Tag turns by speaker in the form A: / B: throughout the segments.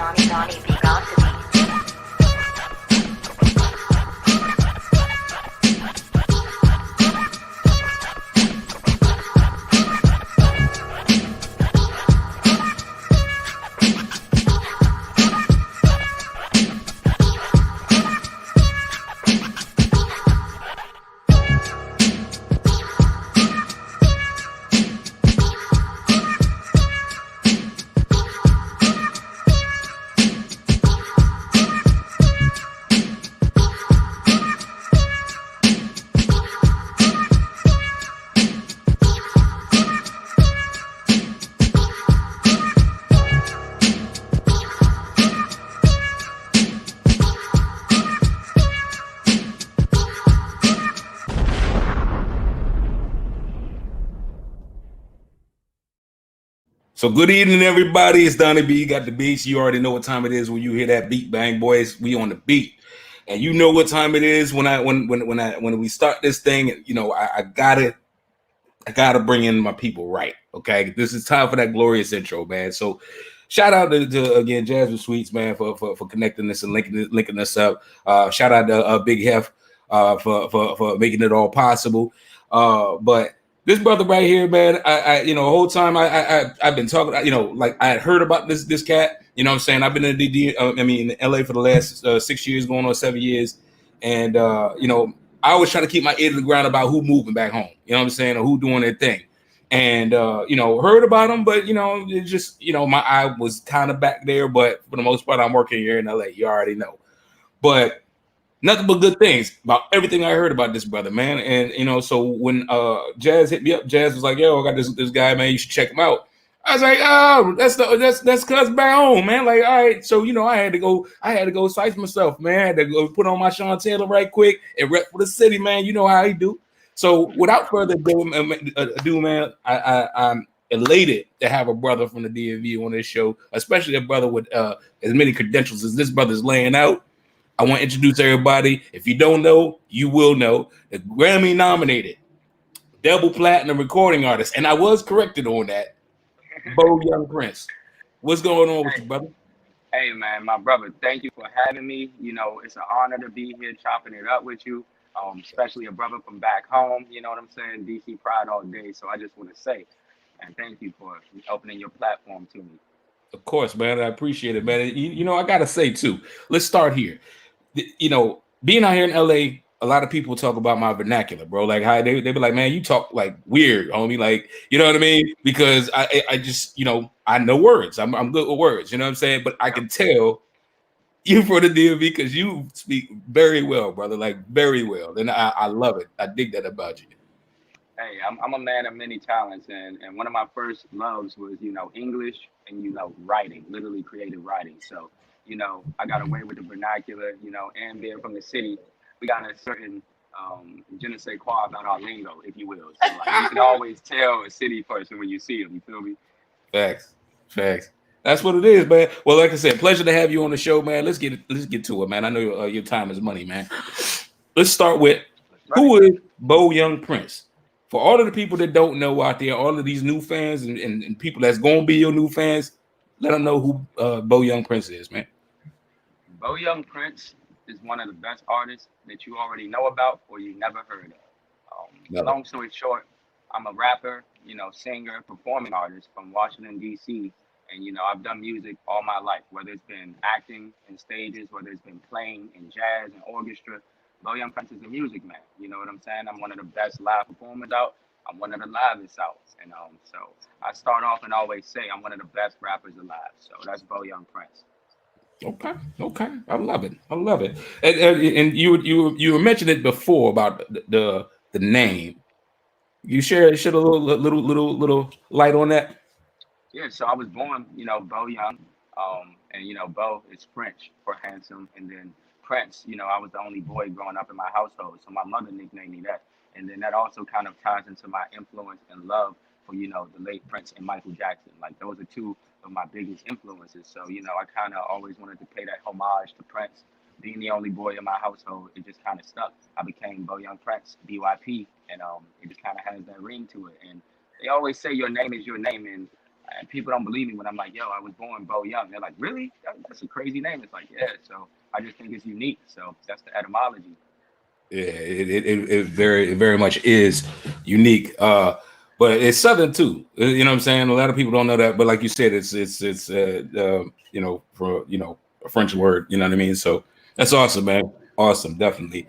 A: Donnie B, GotDaBeats.
B: So good evening, everybody. It's Donnie B. Got the beats. You already know what time it is when you hear that beat bang, boys. We on the beat, and you know what time it is when we start this thing. You know, I gotta bring in my people, right? Okay, this is time for that glorious intro, man. So shout out to again Jasmine Sweets, man, for connecting this and linking us up. Shout out to Big Hef for making it all possible. But this brother right here, man, I the whole time I've been talking, like I had heard about this cat. You know what I'm saying? I've been in in LA for the last 6 years, going on 7 years, and I always try to keep my ear to the ground about who moving back home. You know what I'm saying? Or who doing their thing. And heard about them, but it just my eye was kind of back there. But for the most part, I'm working here in LA. You already know. But nothing but good things about everything I heard about this brother, man. And so when Jazz hit me up, Jazz was like, "Yo, I got this guy, man. You should check him out." I was like, "Oh, that's cuz back home, man." Like, all right, so I had to go size myself, man. I had to go put on my Sean Taylor right quick and rep for the city, man. You know how he do. So without further ado, man, I'm elated to have a brother from the DMV on this show, especially a brother with as many credentials as this brother's laying out. I want to introduce everybody. If you don't know, you will know. The Grammy nominated, double platinum recording artist, and I was corrected on that. Beau Young Prince. What's going on with you, brother?
C: Hey man, my brother, thank you for having me. It's an honor to be here chopping it up with you. Especially a brother from back home, you know what I'm saying? DC pride all day. So I just want to say, and thank you for opening your platform to me.
B: Of course, man. I appreciate it, man. I gotta say too. Let's start here. Being out here in LA, a lot of people talk about my vernacular, bro. Like how they be like, man, you talk like weird, homie. Like, you know what I mean? Because I just, I know words. I'm good with words, you know what I'm saying? But I can tell you for the DMV because you speak very well, brother. Like very well. And I love it. I dig that about you.
C: Hey, I'm a man of many talents, and one of my first loves was, English and, writing, literally creative writing. So, I got away with the vernacular, and being from the city, we got a certain je ne sais quoi about our lingo, if you will. So, like, you can always tell a city person when you see them, you feel me?
B: Facts. That's what it is, man. Well, like I said, pleasure to have you on the show, man. Let's get to it, man. I know your time is money, man. Let's start with who is Beau Young Prince? For all of the people that don't know out there, all of these new fans and people that's gonna be your new fans, let them know who Beau Young Prince is, man.
C: Beau Young Prince is one of the best artists that you already know about or you never heard of. Long story short, I'm a rapper, singer, performing artist from Washington, D.C. And, I've done music all my life, whether it's been acting in stages, whether it's been playing in jazz and orchestra. Beau Young Prince is a music man. You know what I'm saying? I'm one of the best live performers out. I'm one of the livest out. And so I start off and always say I'm one of the best rappers alive. So that's Beau Young Prince.
B: Okay. I love it. And you mentioned it before about the name. You shed a little light on that.
C: Yeah, so I was born, Beau Young, and Beau is French for handsome, and then Prince, I was the only boy growing up in my household, so my mother nicknamed me that, and then that also kind of ties into my influence and love for the late Prince and Michael Jackson. Like those are two of my biggest influences. So I kind of always wanted to pay that homage to Prince. Being the only boy in my household, it just kind of stuck. I became Beau Young Prince, BYP, and it just kind of has that ring to it. And they always say your name is your name, and And people don't believe me when I'm like, yo, I was born Beau Young. They're like, really? That's a crazy name. It's like, yeah. So I just think it's unique. So that's the etymology.
B: Yeah, it very much is unique. But it's Southern too. You know what I'm saying? A lot of people don't know that, but like you said, it's you know, for a French word. You know what I mean? So that's awesome, man. Awesome, definitely.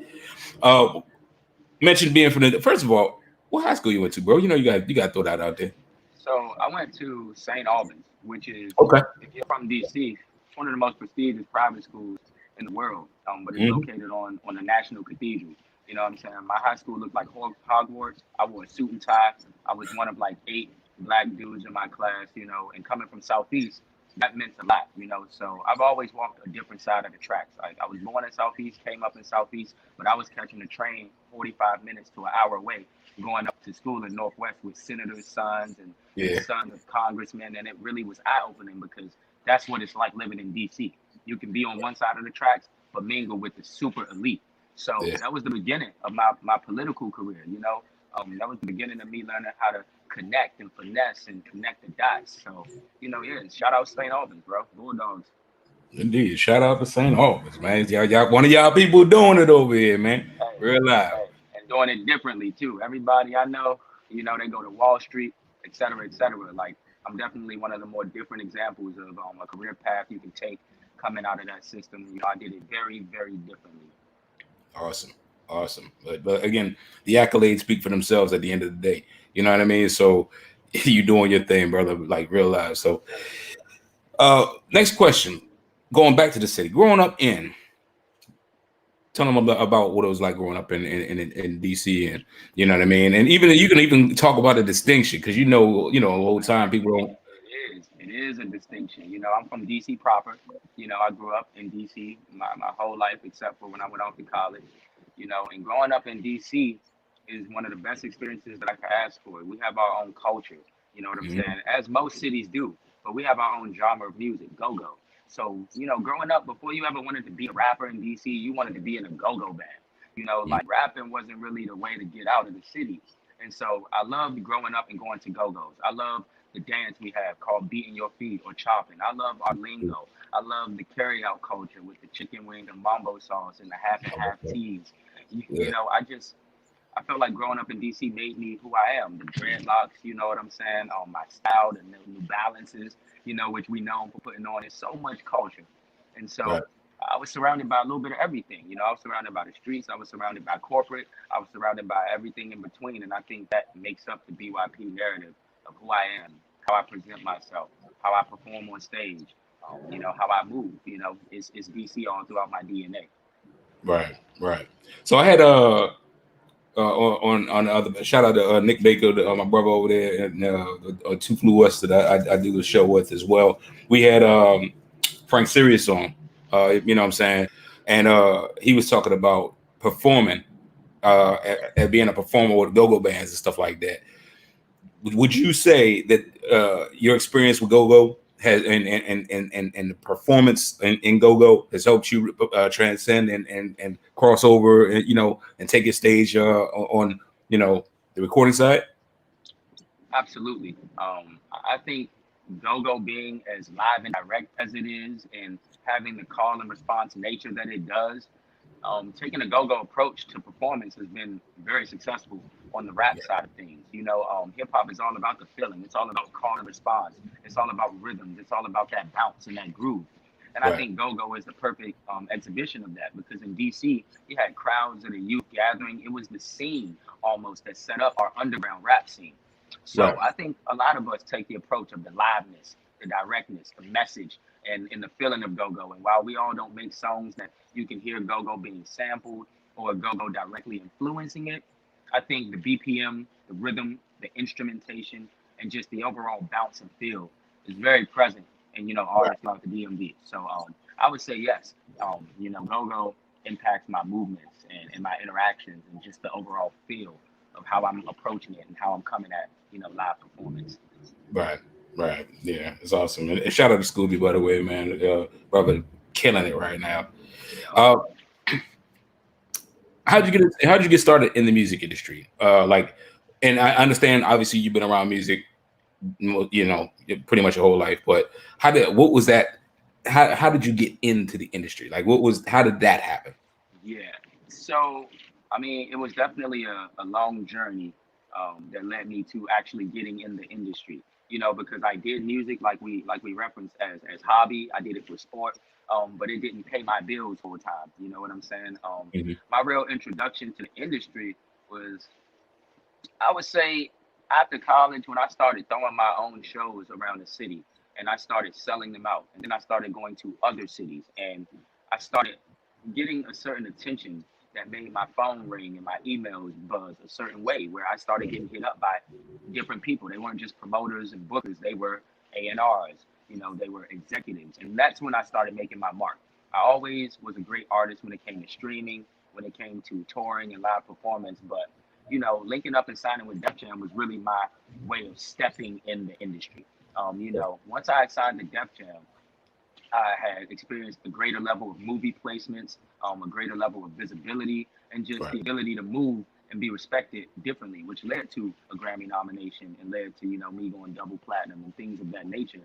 B: Mentioned being from the first of all, what high school you went to, bro? You know, you got to throw that out there.
C: So I went to St. Albans, which is,
B: Okay.
C: if you're from DC, it's one of the most prestigious private schools in the world. But it's
B: Hmm.
C: located on the National Cathedral. You know what I'm saying? My high school looked like Hogwarts. I wore a suit and tie. I was one of like 8 black dudes in my class, and coming from Southeast, that meant a lot, So I've always walked a different side of the tracks. Like I was born in Southeast, came up in Southeast, but I was catching the train 45 minutes to an hour away, going up to school in Northwest with senators' sons and
B: Yeah,
C: sons of congressmen, and it really was eye-opening because that's what it's like living in DC. You can be on one side of the tracks, but mingle with the super elite. So
B: yeah.
C: that was the beginning of my political career. That was the beginning of me learning how to connect and finesse and connect the dots. So, yeah, shout out St. Albans, bro. Bulldogs.
B: Indeed. Shout out to St. Albans, man. Y'all, one of y'all people doing it over here, man.
C: Hey,
B: Real live.
C: hey, and doing it differently too. Everybody I know, they go to Wall Street, et cetera, et cetera. Like I'm definitely one of the more different examples of a career path you can take coming out of that system. I did it very, very differently.
B: Awesome. Awesome. But again, the accolades speak for themselves at the end of the day. You know what I mean? So you doing your thing, brother, like real live. So next question. Going back to the city. Growing up in, tell them about what it was like growing up in DC, and you know what I mean? And even you can even talk about the distinction because a whole time people don't.
C: It is a distinction. I'm from DC proper. I grew up in DC my whole life except for when I went off to college. And growing up in DC is one of the best experiences that I could ask for. We have our own culture, you know what I'm
B: Mhm.
C: saying? As most cities do, but we have our own genre of music, go-go. So, growing up, before you ever wanted to be a rapper in DC, you wanted to be in a go-go band. Like rapping wasn't really the way to get out of the city. And so I loved growing up and going to go-go's. I love the dance we have called beating your feet or chopping. I love our lingo. I love the carry-out culture with the chicken wing and mambo sauce and the half and half teas.
B: Yeah,
C: I felt like growing up in DC made me who I am. The dreadlocks, you know what I'm saying? My style, the New Balances, which we known for putting on. It's so much culture. And
B: right,
C: so I was surrounded by a little bit of everything. I was surrounded by the streets. I was surrounded by corporate. I was surrounded by everything in between. And I think that makes up the BYP narrative of who I am, how I present myself, how I perform on stage, how I move. It's DC all throughout my DNA.
B: right, right. So I had on the other shout out to Nick Baker, my brother over there, and Two Flew West that I do the show with as well. We had Frank Sirius on, you know what I'm saying, and he was talking about performing, and being a performer with go-go bands and stuff like that. Would you say that your experience with go-go has and the performance in go-go has helped you transcend and cross over, and and take your stage on the recording side?
C: Absolutely. I think go-go being as live and direct as it is and having the call and response nature that it does, taking a go-go approach to performance has been very successful on the rap
B: Yeah,
C: side of things. Hip hop is all about the feeling. It's all about call and response. It's all about rhythms. It's all about that bounce and that groove. And I
B: right,
C: think go-go is the perfect exhibition of that because in DC, you had crowds at a youth gathering. It was the scene almost that set up our underground rap scene. So
B: right,
C: I think a lot of us take the approach of the liveness, the directness, the message, and the feeling of go-go. And while we all don't make songs that you can hear go-go being sampled or go-go directly influencing it, I think the BPM, the rhythm, the instrumentation, and just the overall bounce and feel is very present in
B: right,
C: artists like the DMV. So I would say yes. Go-go impacts my movements and my interactions and just the overall feel of how I'm approaching it and how I'm coming at live performance.
B: right, right. Yeah, it's awesome. And shout out to Scooby, by the way, man. Brother, killing it right now.
C: Yeah.
B: Uh, how'd you get started in the music industry? And I understand obviously you've been around music you know, pretty much your whole life. But what was that? How did you get into the industry? Like, how did that happen?
C: Yeah. So, I mean, it was definitely a long journey that led me to actually getting in the industry. You know, because I did music like we referenced as hobby. I did it for sport, but it didn't pay my bills full time. You know what I'm saying?
B: Mhm.
C: My real introduction to the industry was, I would say, after college, when I started throwing my own shows around the city and I started selling them out. And then I started going to other cities and I started getting a certain attention that made my phone ring and my emails buzz a certain way, where I started getting hit up by different people. They weren't just promoters and bookers, they were A&Rs, you know, they were executives. And that's when I started making my mark. I always was a great artist when it came to streaming, when it came to touring and live performance, but you know, linking up and signing with Def Jam was really my way of stepping in the industry. You know, once I had signed to Def Jam, I had experienced a greater level of movie placements, a greater level of visibility, and just
B: Right.
C: the ability to move and be respected differently, which led to a Grammy nomination and led to, you know, me going double platinum and things of that nature.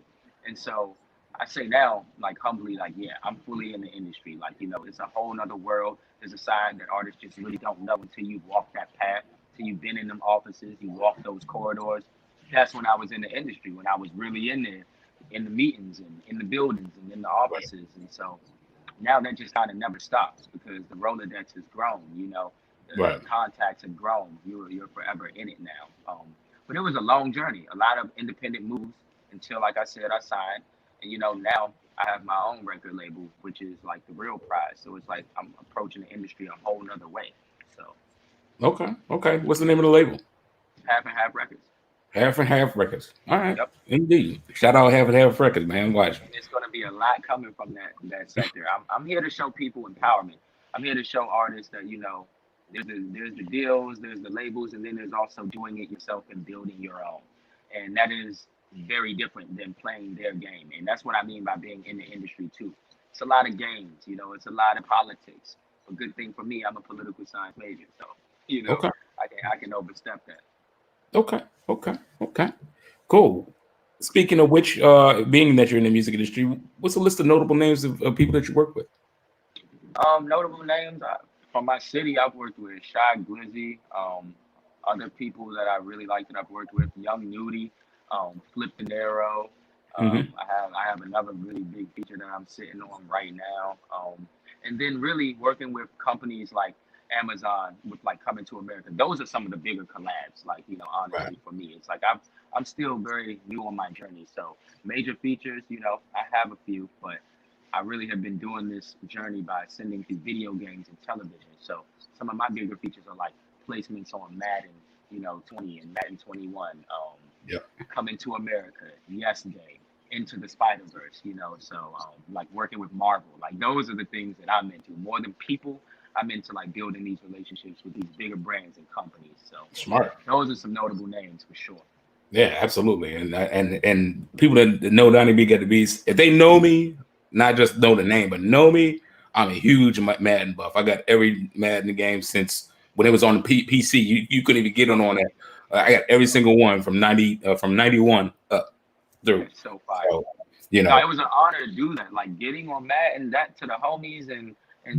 C: And so I say now, like humbly, like, yeah, I'm fully in the industry. Like, you know, it's a whole nother world. There's a side that artists just really don't know until you walk that path, till you've been in them offices, you walk those corridors. That's when I was in the industry, when I was really in there, in the meetings and in the buildings and in the offices. And so now that just kind of never stops because the Rolodex has grown, you know, the
B: Right.
C: contacts have grown. You're forever in it now. But it was a long journey, a lot of independent moves until, like I said, I signed. And, you know, now I have my own record label, which is like the real prize. So it's like I'm approaching the industry a whole nother way. So
B: Okay. Okay. What's the name of the label?
C: half and half records.
B: Half and Half Records. All right.
C: Yep.
B: Indeed. Shout out Half and Half Records, man. Watch.
C: And it's going to be a lot coming from that sector. I'm here to show people empowerment. I'm here to show artists that, you know, there's the deals, there's the labels, and then there's also doing it yourself and building your own. And that is very different than playing their game. And that's what I mean by being in the industry too. It's a lot of games, you know, it's a lot of politics. A good thing for me, I'm a political science major, so you know,
B: Okay.
C: I can overstep that.
B: Okay. Okay. Okay. Cool. Speaking of which, being that you're in the music industry, what's a list of notable names of people that you work with?
C: Notable names from my city. I've worked with Shy Glizzy. Other people that I really like that I've worked with, Young Nudie, Flip the Narrow.
B: Hmm.
C: I have another really big feature that I'm sitting on right now. And then really working with companies like Amazon with like Coming to America. Those are some of the bigger collabs. Like, you know,
B: Right.
C: honestly for me, it's like I'm still very new on my journey. So major features, you know, I have a few, but I really have been doing this journey by sending through video games and television. So some of my bigger features are like placements on Madden, you know, 20 and Madden 21,
B: Yep.
C: Coming to America, Yes Day, Into the Spider Verse, you know. So like working with Marvel, like those are the things that I'm into more than people. I'm into like building these relationships with these bigger brands and companies. So
B: Smart.
C: those are some notable names for sure.
B: Yeah, absolutely. And people that know Donnie B got the beats, if they know me, not just know the name, but know me, I'm a huge Madden buff. I got every Madden game since when it was on the PC. You couldn't even get on that. I got every single one from 91 up through.
C: It's so fire.
B: So, you
C: No,
B: know,
C: it was an honor to do that. Like getting on that and that to the homies and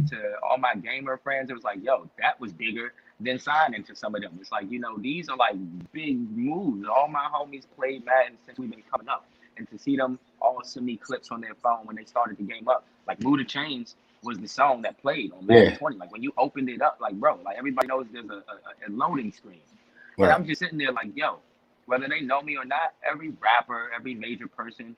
C: to all my gamer friends, it was like, yo, that was bigger than signing to some of them. It's like, you know, these are like big moves. All my homies played Madden since we've been coming up. And to see them all send me clips on their phone when they started the game up, like Muda Chains was the song that played on Madden
B: yeah,
C: 20. Like when you opened it up, like bro, like everybody knows there's a loading screen. And
B: right,
C: I'm just sitting there like, yo, whether they know me or not, every rapper, every major person,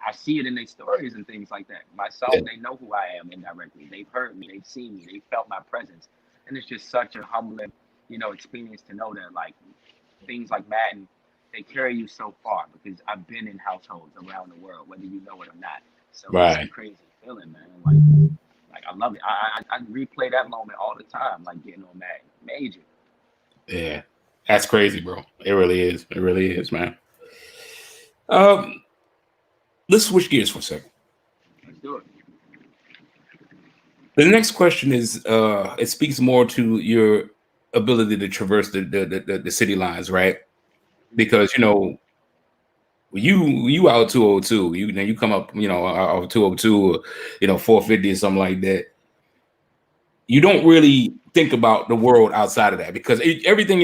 C: I see it in their stories and things like that. My
B: yeah,
C: song, they know who I am indirectly. They've heard me, they've seen me, they felt my presence. And it's just such a humbling, you know, experience to know that like things like Madden, they carry you so far because I've been in households around the world, whether you know it or not. So it's a
B: right.
C: crazy feeling, man. Like I love it. I replay that moment all the time, like getting on Madden. Major.
B: Yeah, that's crazy, bro. It really is. It really is, man. Um, let's switch gears for a second.
C: Let's do it.
B: The next question is it speaks more to your ability to traverse the city lines, right? Because you know You out 202. You come up, out 202 or 450 or something like that. You don't really think about the world outside of that because everything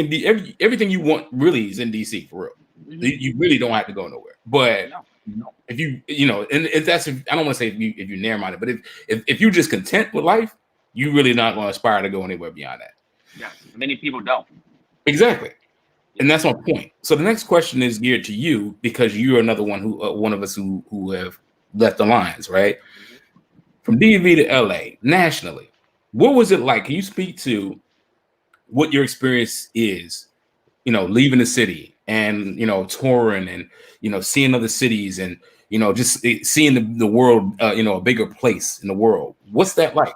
B: everything you want really is in DC for real. You really don't have to go nowhere. But
C: No.
B: if and if that's I don't want to say if you narrow minded, but if you're just content with life, you really not going to aspire to go anywhere beyond that.
C: Yes, many people don't.
B: Exactly.
C: Yeah.
B: And that's my point. So the next question is geared to you because you're another one of us who have left the lines, right? From DV to LA nationally. What was it like? Can you speak to what your experience is? Leaving the city and touring and seeing other cities and just seeing the world, a bigger place in the world. What's that like?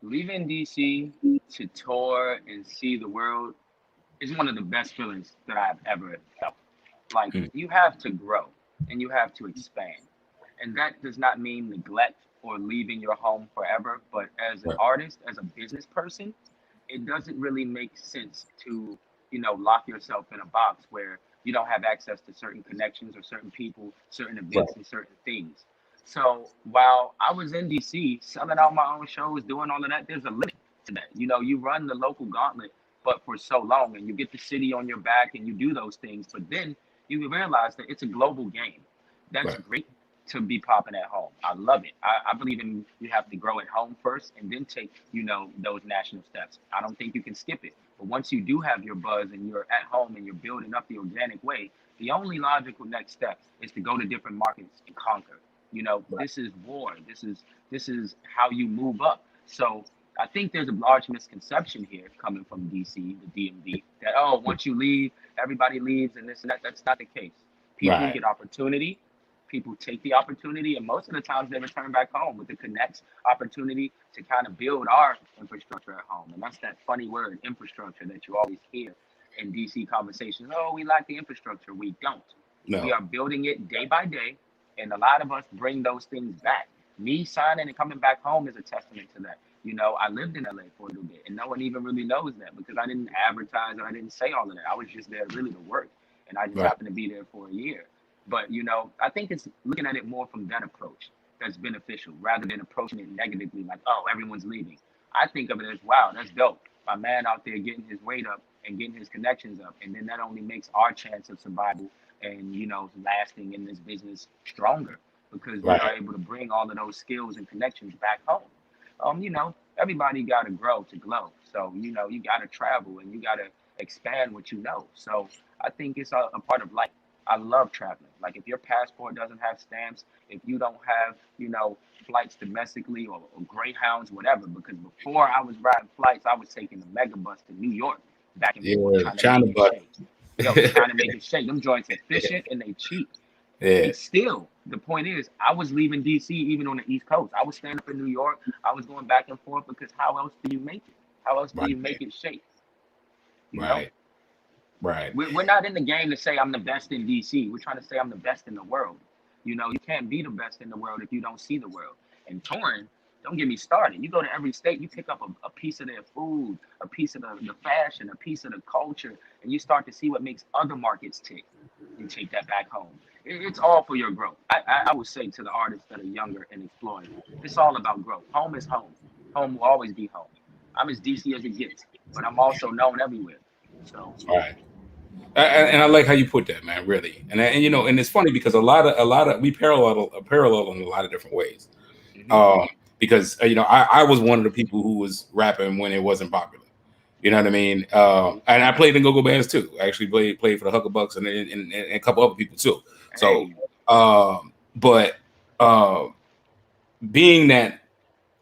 C: Leaving DC to tour and see the world is one of the best feelings that I've ever felt. Like you have to grow and you have to expand. And that does not mean neglect or leaving your home forever. But as an
B: Right.
C: artist, as a business person, it doesn't really make sense to, lock yourself in a box where you don't have access to certain connections or certain people, certain
B: Right.
C: events, and certain things. So while I was in DC selling out my own shows, doing all of that, there's a limit to that. You run the local gauntlet, but for so long, and you get the city on your back and you do those things, but then you realize that it's a global game. That's
B: Right.
C: great to be popping at home. I love it. I believe in you have to grow at home first and then take, those national steps. I don't think you can skip it. But once you do have your buzz and you're at home and you're building up the organic way, the only logical next step is to go to different markets and conquer.
B: Right.
C: This is war. This is how you move up. So I think there's a large misconception here coming from DC, the DMV, that once you leave, everybody leaves and this and that. That's not the case. People
B: Right.
C: get opportunity, people take the opportunity, and most of the times they return back home with the connects opportunity to kind of build our infrastructure at home. And that's that funny word, infrastructure, that you always hear in DC conversations. Oh, we lack the infrastructure. We don't. We
B: No.
C: are building it day by day, and a lot of us bring those things back. Me signing and coming back home is a testament to that. I lived in LA for a little bit, and no one even really knows that because I didn't advertise or I didn't say all of that. I was just there really to work, and I just
B: Right.
C: happened to be there for a year. But I think it's looking at it more from that approach that's beneficial rather than approaching it negatively, like, oh, everyone's leaving. I think of it as, wow, that's dope. My man out there getting his weight up and getting his connections up, and then that only makes our chance of survival and lasting in this business stronger because we are
B: Right.
C: able to bring all of those skills and connections back home. Everybody got to grow to glow. So, you got to travel and you got to expand what you know. So I think it's a part of life. I love traveling. Like if your passport doesn't have stamps, if you don't have, flights domestically or Greyhounds, whatever, because before I was riding flights, I was taking the mega bus to New York back and forth,
B: Yeah.
C: trying to
B: China
C: make it
B: butt.
C: shake. Yo, trying to make it shake. Them joints efficient and they cheap.
B: Yeah.
C: And still, the point is, I was leaving DC even on the East Coast. I was staying up in New York. I was going back and forth because how else do you make it? How else do
B: Right.
C: you make it shake? You know?
B: Right. Right.
C: We're not in the game to say I'm the best in DC. We're trying to say I'm the best in the world. You can't be the best in the world if you don't see the world. And touring, don't get me started. You go to every state, you pick up a piece of their food, a piece of the fashion, a piece of the culture, and you start to see what makes other markets tick and take that back home. It's all for your growth. I would say to the artists that are younger and exploring, it's all about growth. Home is home. Home will always be home. I'm as DC as it gets, but I'm also known everywhere. So,
B: Right. And I like how you put that, man. Really, and it's funny because a lot of we parallel in a lot of different ways.
C: mhm.
B: Um, because I was one of the people who was rapping when it wasn't popular. You know what I mean? And I played in go-go bands too. I actually played for the Huckabucks and a couple other people too. So,
C: Hey,
B: but being that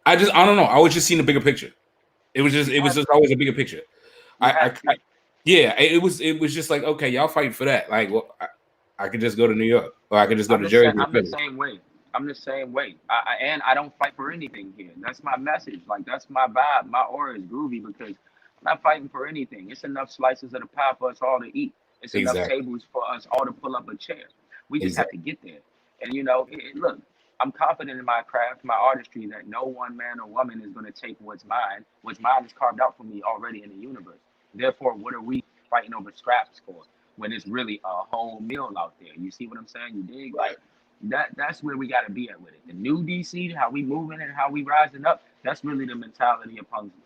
B: I don't know. I was just seeing the bigger picture.
C: you
B: It was
C: have
B: just
C: to.
B: always a bigger picture.
C: You
B: I
C: have to.
B: yeah, it was just like, okay, y'all fighting for that. Like, well, I could just go to New York or I could just go to Jersey or
C: I'm the
B: Philly.
C: same way. I'm the same way. And I don't fight for anything here. That's my message. Like that's my vibe. My aura is groovy because I'm not fighting for anything. It's enough slices of the pie for us all to eat. It's enough
B: Exactly.
C: tables for us all to pull up a chair. We just have
B: Exactly.
C: to get there. And look, I'm confident in my craft, my artistry, that no one man or woman is going to take what's mine. What's mine is carved out for me already in the universe. Therefore, what are we fighting over scraps for? when it's really a whole meal out there. You see what I'm saying? You dig?
B: Right.
C: Like that's where we gotta be at with it. The new DC, how we moving and how we rising up, that's really the mentality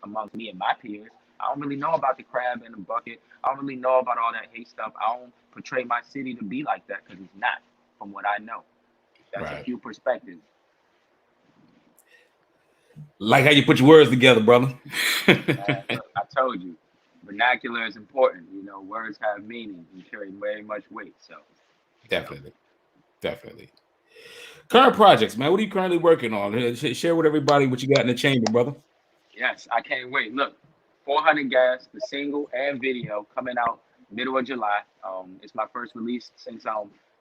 C: amongst me and my peers. I don't really know about the crab in the bucket. I don't really know about all that hate stuff. I don't portray my city to be like that because it's not, from what I know. That's a
B: Right.
C: few perspectives.
B: Like how you put your words together, brother.
C: Look, I told you, vernacular is important. You know, words have meaning and carry very much weight. So,
B: Definitely. Definitely. Current projects, man. What are you currently working on? Share with everybody what you got in the chamber, brother.
C: yes, I can't wait. Look, 400 Gas, the single and video coming out middle of July. It's my first release since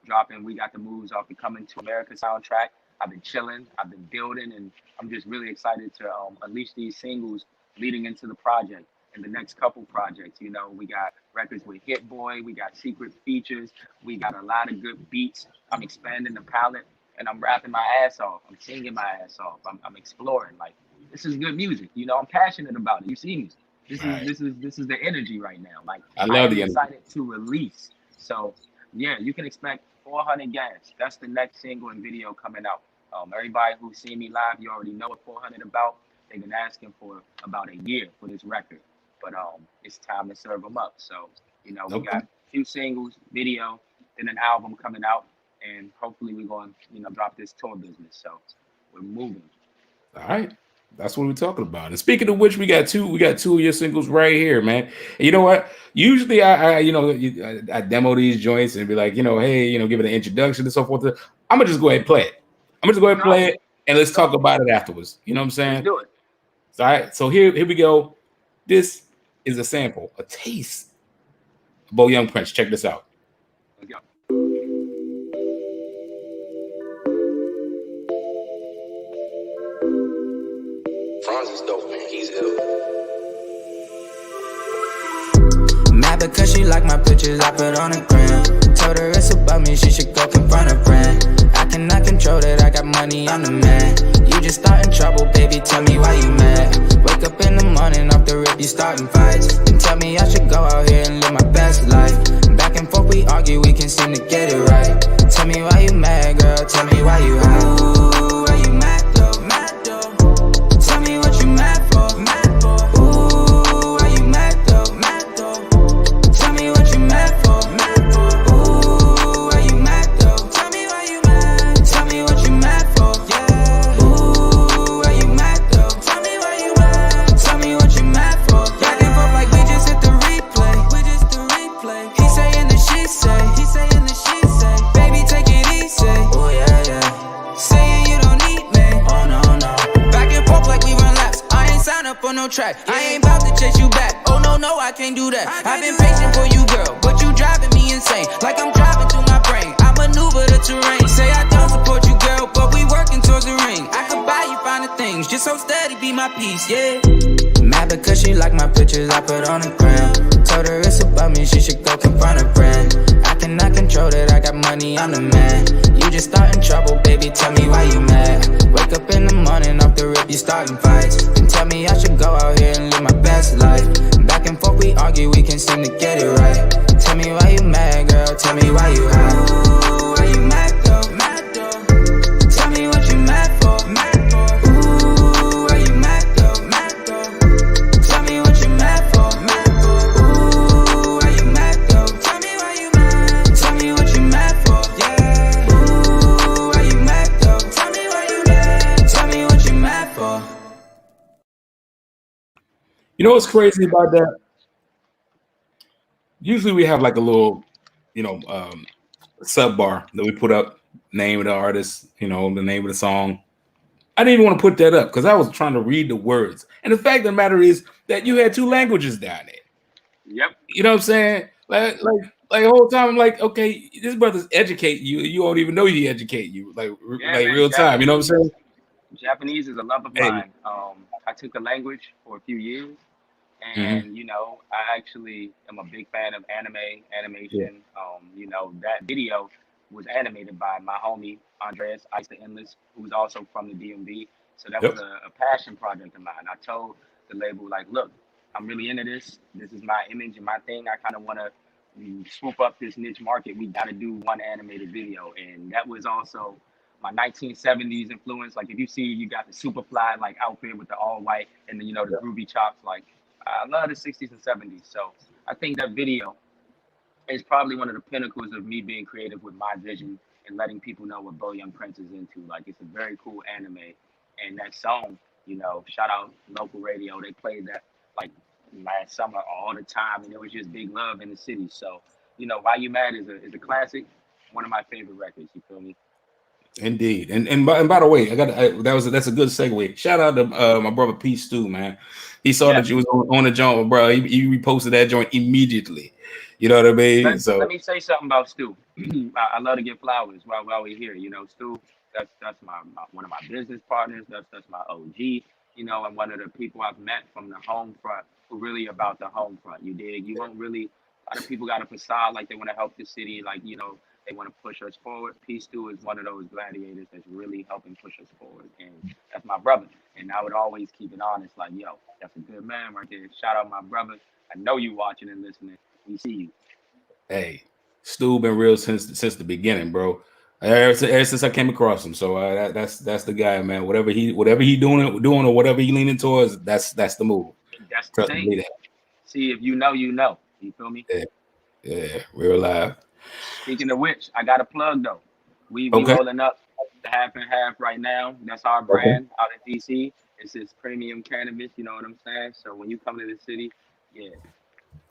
C: dropping We Got the Moves off the Coming to America soundtrack. I've been chilling, I've been building, and I'm just really excited to unleash these singles leading into the project and the next couple projects. You know, we got records with Hit Boy, we got secret features, we got a lot of good beats. I'm expanding the palette and I'm rapping my ass off. I'm singing my ass off. I'm exploring. Like, this is good music. You know, I'm passionate about it. You see me. This is the energy right now. Like,
B: I
C: I
B: love
C: am
B: the energy.
C: excited to release. So yeah, you can expect 400 Gas. That's the next single and video coming out. Everybody who's seen me live, you already know what 400 about. They've been asking for about a year for this record, but it's time to serve them up. So you know, we got a few singles, video, then an album coming out, and hopefully we're going to drop this tour business. So we're moving.
B: All right. That's what we're talking about. And speaking of which, we got two of your singles right here, man. And you know what? Usually I demo these joints and be like, hey, give it an introduction and so forth. I'm gonna just go ahead and play it. I'm gonna just go ahead and play it and let's talk about it afterwards. You know what I'm saying?
C: Let's do it.
B: All right. So here we go. This is a sample, a taste of Beau Young Prince. Check this out.
C: Let's go.
D: Franz is dope, man. He's ill.
E: Mad because she like my pictures I put on the gram. Told her it's about me, she should go confront a brand. I cannot control it, I got money, I'm the man. You just starting trouble, baby, tell me why you mad. Wake up in the morning, off the rip, you starting fights. Then tell me I should go out here and live my best life. Back and forth we argue, we can seem to get it right. Tell me why you mad, girl, tell me why you high. Ooh, why you mad though, mad though. Tell me what you mad for, mad for. Ooh, why you mad though, mad though. Tell me what you mad for, mad for. Ooh, why you mad though. Tell me why you mad. Tell me what you mad for, yeah. Ooh, why you mad though. Tell me why you mad. Tell me what you mad for. Back and forth like we just hit the replay. We just the replay. He saying that she say. He saying that she say. Baby, take it easy. Oh yeah, yeah. Saying you don't need me. Oh no, no. Back and forth like we run laps. I ain't signed up on no track. I ain't about to chase you back. Oh no, no, I can't do that. I've been patient for you, girl, but you driving me insane. Like I'm driving through my brain. I maneuver the terrain. Say I don't support you, girl, but we working towards the ring. I could buy you finer things, just so steady, be my peace, yeah. Mad because she like my pictures I put on the gram. Told her it's about me, she should go confront a brand. I cannot control it, I got money, I'm the man. You just starting trouble, baby, tell me why you mad. Wake up in the morning, off the rip, you starting fights. Then tell me I should go out here and live my best life. Back and forth we argue, we can seem to get it right. Tell me why you mad, girl, tell me why you high. Ooh, why you mad though, mad though. Tell me what you mad for, mad for. Ooh, why you mad though, mad though. Tell me what you mad for, mad for. Ooh, why you mad though. Tell me why you mad. Tell me what you mad for, yeah. Ooh, why you mad though. Tell me why you mad. Tell me what you mad for.
B: You know what's crazy about that? Usually we have like a little, sub bar that we put up, name of the artist, the name of the song. I didn't even want to put that up because I was trying to read the words. And the fact of the matter is that you had two languages down there.
C: Yep.
B: You know what I'm saying? Like the whole time I'm like, okay, this brother's educating you. You don't even know he educate you, like
C: man,
B: real time. You know what I'm saying?
C: Japanese is a love of
B: Hey.
C: mine. I took the language for a few years, and I actually am a big fan of animation. That video was animated by my homie Andreas Ice the Endless, who's also from the DMV. So that
B: Yep.
C: was a passion project of mine. I told the label, like, look, I'm really into this. This is my image and my thing. I kind of want to swoop up this niche market. We got to do one animated video, and that was also my 1970s influence. Like if you see, you got the Superfly like outfit with the all white, and then you know the groovy chops. Like I love the 60s and 70s. So I think that video is probably one of the pinnacles of me being creative with my vision and letting people know what Beau Young Prince is into. Like it's a very cool anime, and that song, you know, shout out local radio. They played that like last summer all the time, and it was just big love in the city. So, you know, Why You Mad is a classic, one of my favorite records. You feel me?
B: Indeed, and by the way, that's a good segue. Shout out to my brother P Stu, man. He saw that you was on the joint, bro. He reposted that joint immediately. You know what I mean?
C: Let me say something about Stu. I love to get flowers while we're here. You know, Stu, that's my one of my business partners. That's my OG. You know, and one of the people I've met from the home front who really about the home front. You dig? You won't really. A lot of people got a facade like they want to help the city, like you know. They want to push us forward. P Stu is one of those gladiators that's really helping push us forward. And that's my brother. And I would always keep it honest, like, yo, that's a good man right there. Shout out my brother. I know you watching and listening. We see you.
B: Hey, Stu been real since the beginning, bro. Ever since I came across him. So that's the guy, man. Whatever he doing or whatever he leaning towards, that's the move.
C: That's the thing. See, if you know, you know. You feel me?
B: Yeah, real live.
C: Speaking of which, I got a plug though. We rolling up the half and half right now. That's our brand out in DC. It's this premium cannabis. You know what I'm saying? So when you come to the city, yeah.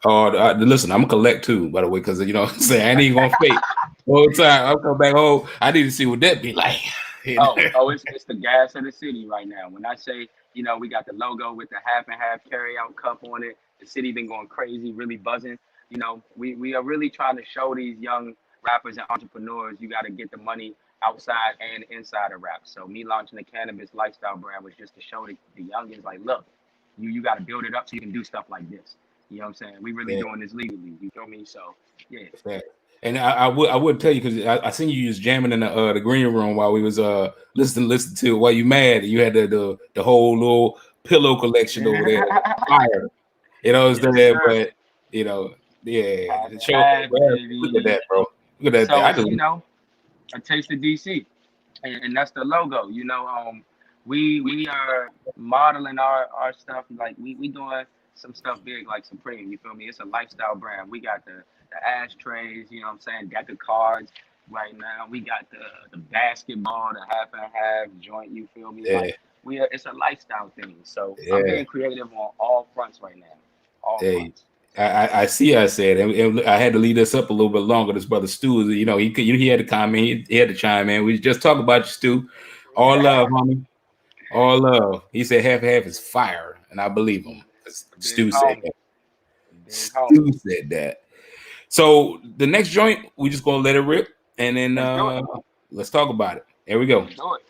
B: Oh, listen, I'm gonna collect too, by the way, because you know what I'm saying, I ain't even gonna fake the whole time. I'll come back home. I need to see what that be like.
C: It's the gas of the city right now. When I say, you know, we got the logo with the half and half carry out cup on it. The city been going crazy, really buzzing. You know, we are really trying to show these young rappers and entrepreneurs you got to get the money outside and inside of rap. So me launching the cannabis lifestyle brand was just to show the youngins, like, look, you got to build it up so you can do stuff like this. You know what I'm saying? We really doing this legally. You feel me? So yeah.
B: And I would tell you, because I seen you just jamming in the green room while we was listening to Why You Mad. You had the whole little pillow collection over there. Fire. You know what I'm saying? But you know. Yeah, look at that, bro. Look at that.
C: So, you know, a taste of DC, and that's the logo. You know, we are modeling our stuff like we doing some stuff big like Supreme. You feel me? It's a lifestyle brand. We got the ashtrays. You know what I'm saying? Deck of cards right now. We got the basketball, the half and half joint. You feel me?
B: Yeah.
C: Like it's a lifestyle thing. So I'm being creative on all fronts right now. All fronts.
B: I see. I said, and I had to lead us up a little bit longer. This brother Stu, you know, he had to comment. He had to chime in. We just talk about you, Stu. All love, homie. All love. He said half is fire, and I believe him. Stu said that. Stu said that. So the next joint, we just gonna let it rip, and then let's talk about it. Here we go.
C: Let's do it.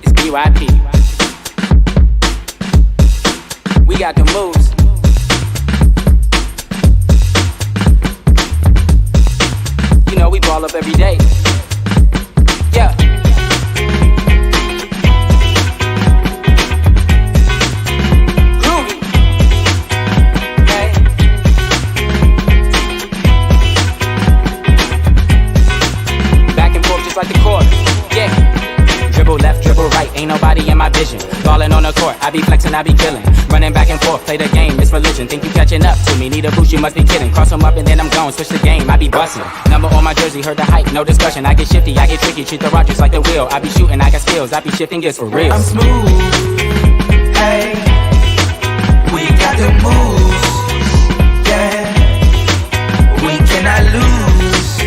E: It's BYP. We got the moves. You know we ball up every day. Yeah. Groovy. Hey. Back and forth just like the chorus. Yeah. Dribble left, dribble right, ain't nobody in my vision. Ballin' on the court, I be flexing, I be killin'. Running back and forth, play the game, it's religion. Think you catching up to me, need a boost, you must be kidding. Cross them up and then I'm gone, switch the game, I be bustin'. Number on my jersey, heard the hype, no discussion. I get shifty, I get tricky, treat the Rodgers like the wheel. I be shooting, I got skills, I be shifting gears for real.
F: I'm smooth, hey, we got the moves, yeah, we cannot lose,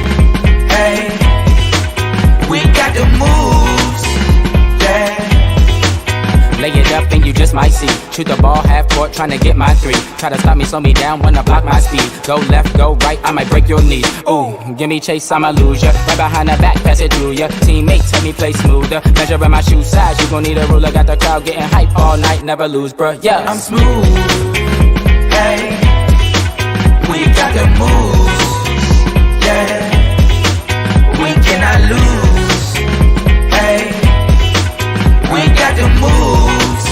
F: hey, we got the moves, yeah.
E: Lay it up and you just might see. Shoot the ball half court, trying to get my three. Try to stop me, slow me down, wanna block my speed. Go left, go right, I might break your knees. Ooh, give me chase, I'ma lose ya. Right behind the back, pass it to ya. Teammates help me play smoother. Measuring my shoe size, you gon' need a ruler. Got the crowd getting hype all night, never lose, bruh. Yeah,
F: I'm smooth, hey, we got the moves, yeah, we cannot lose, hey, we got the moves,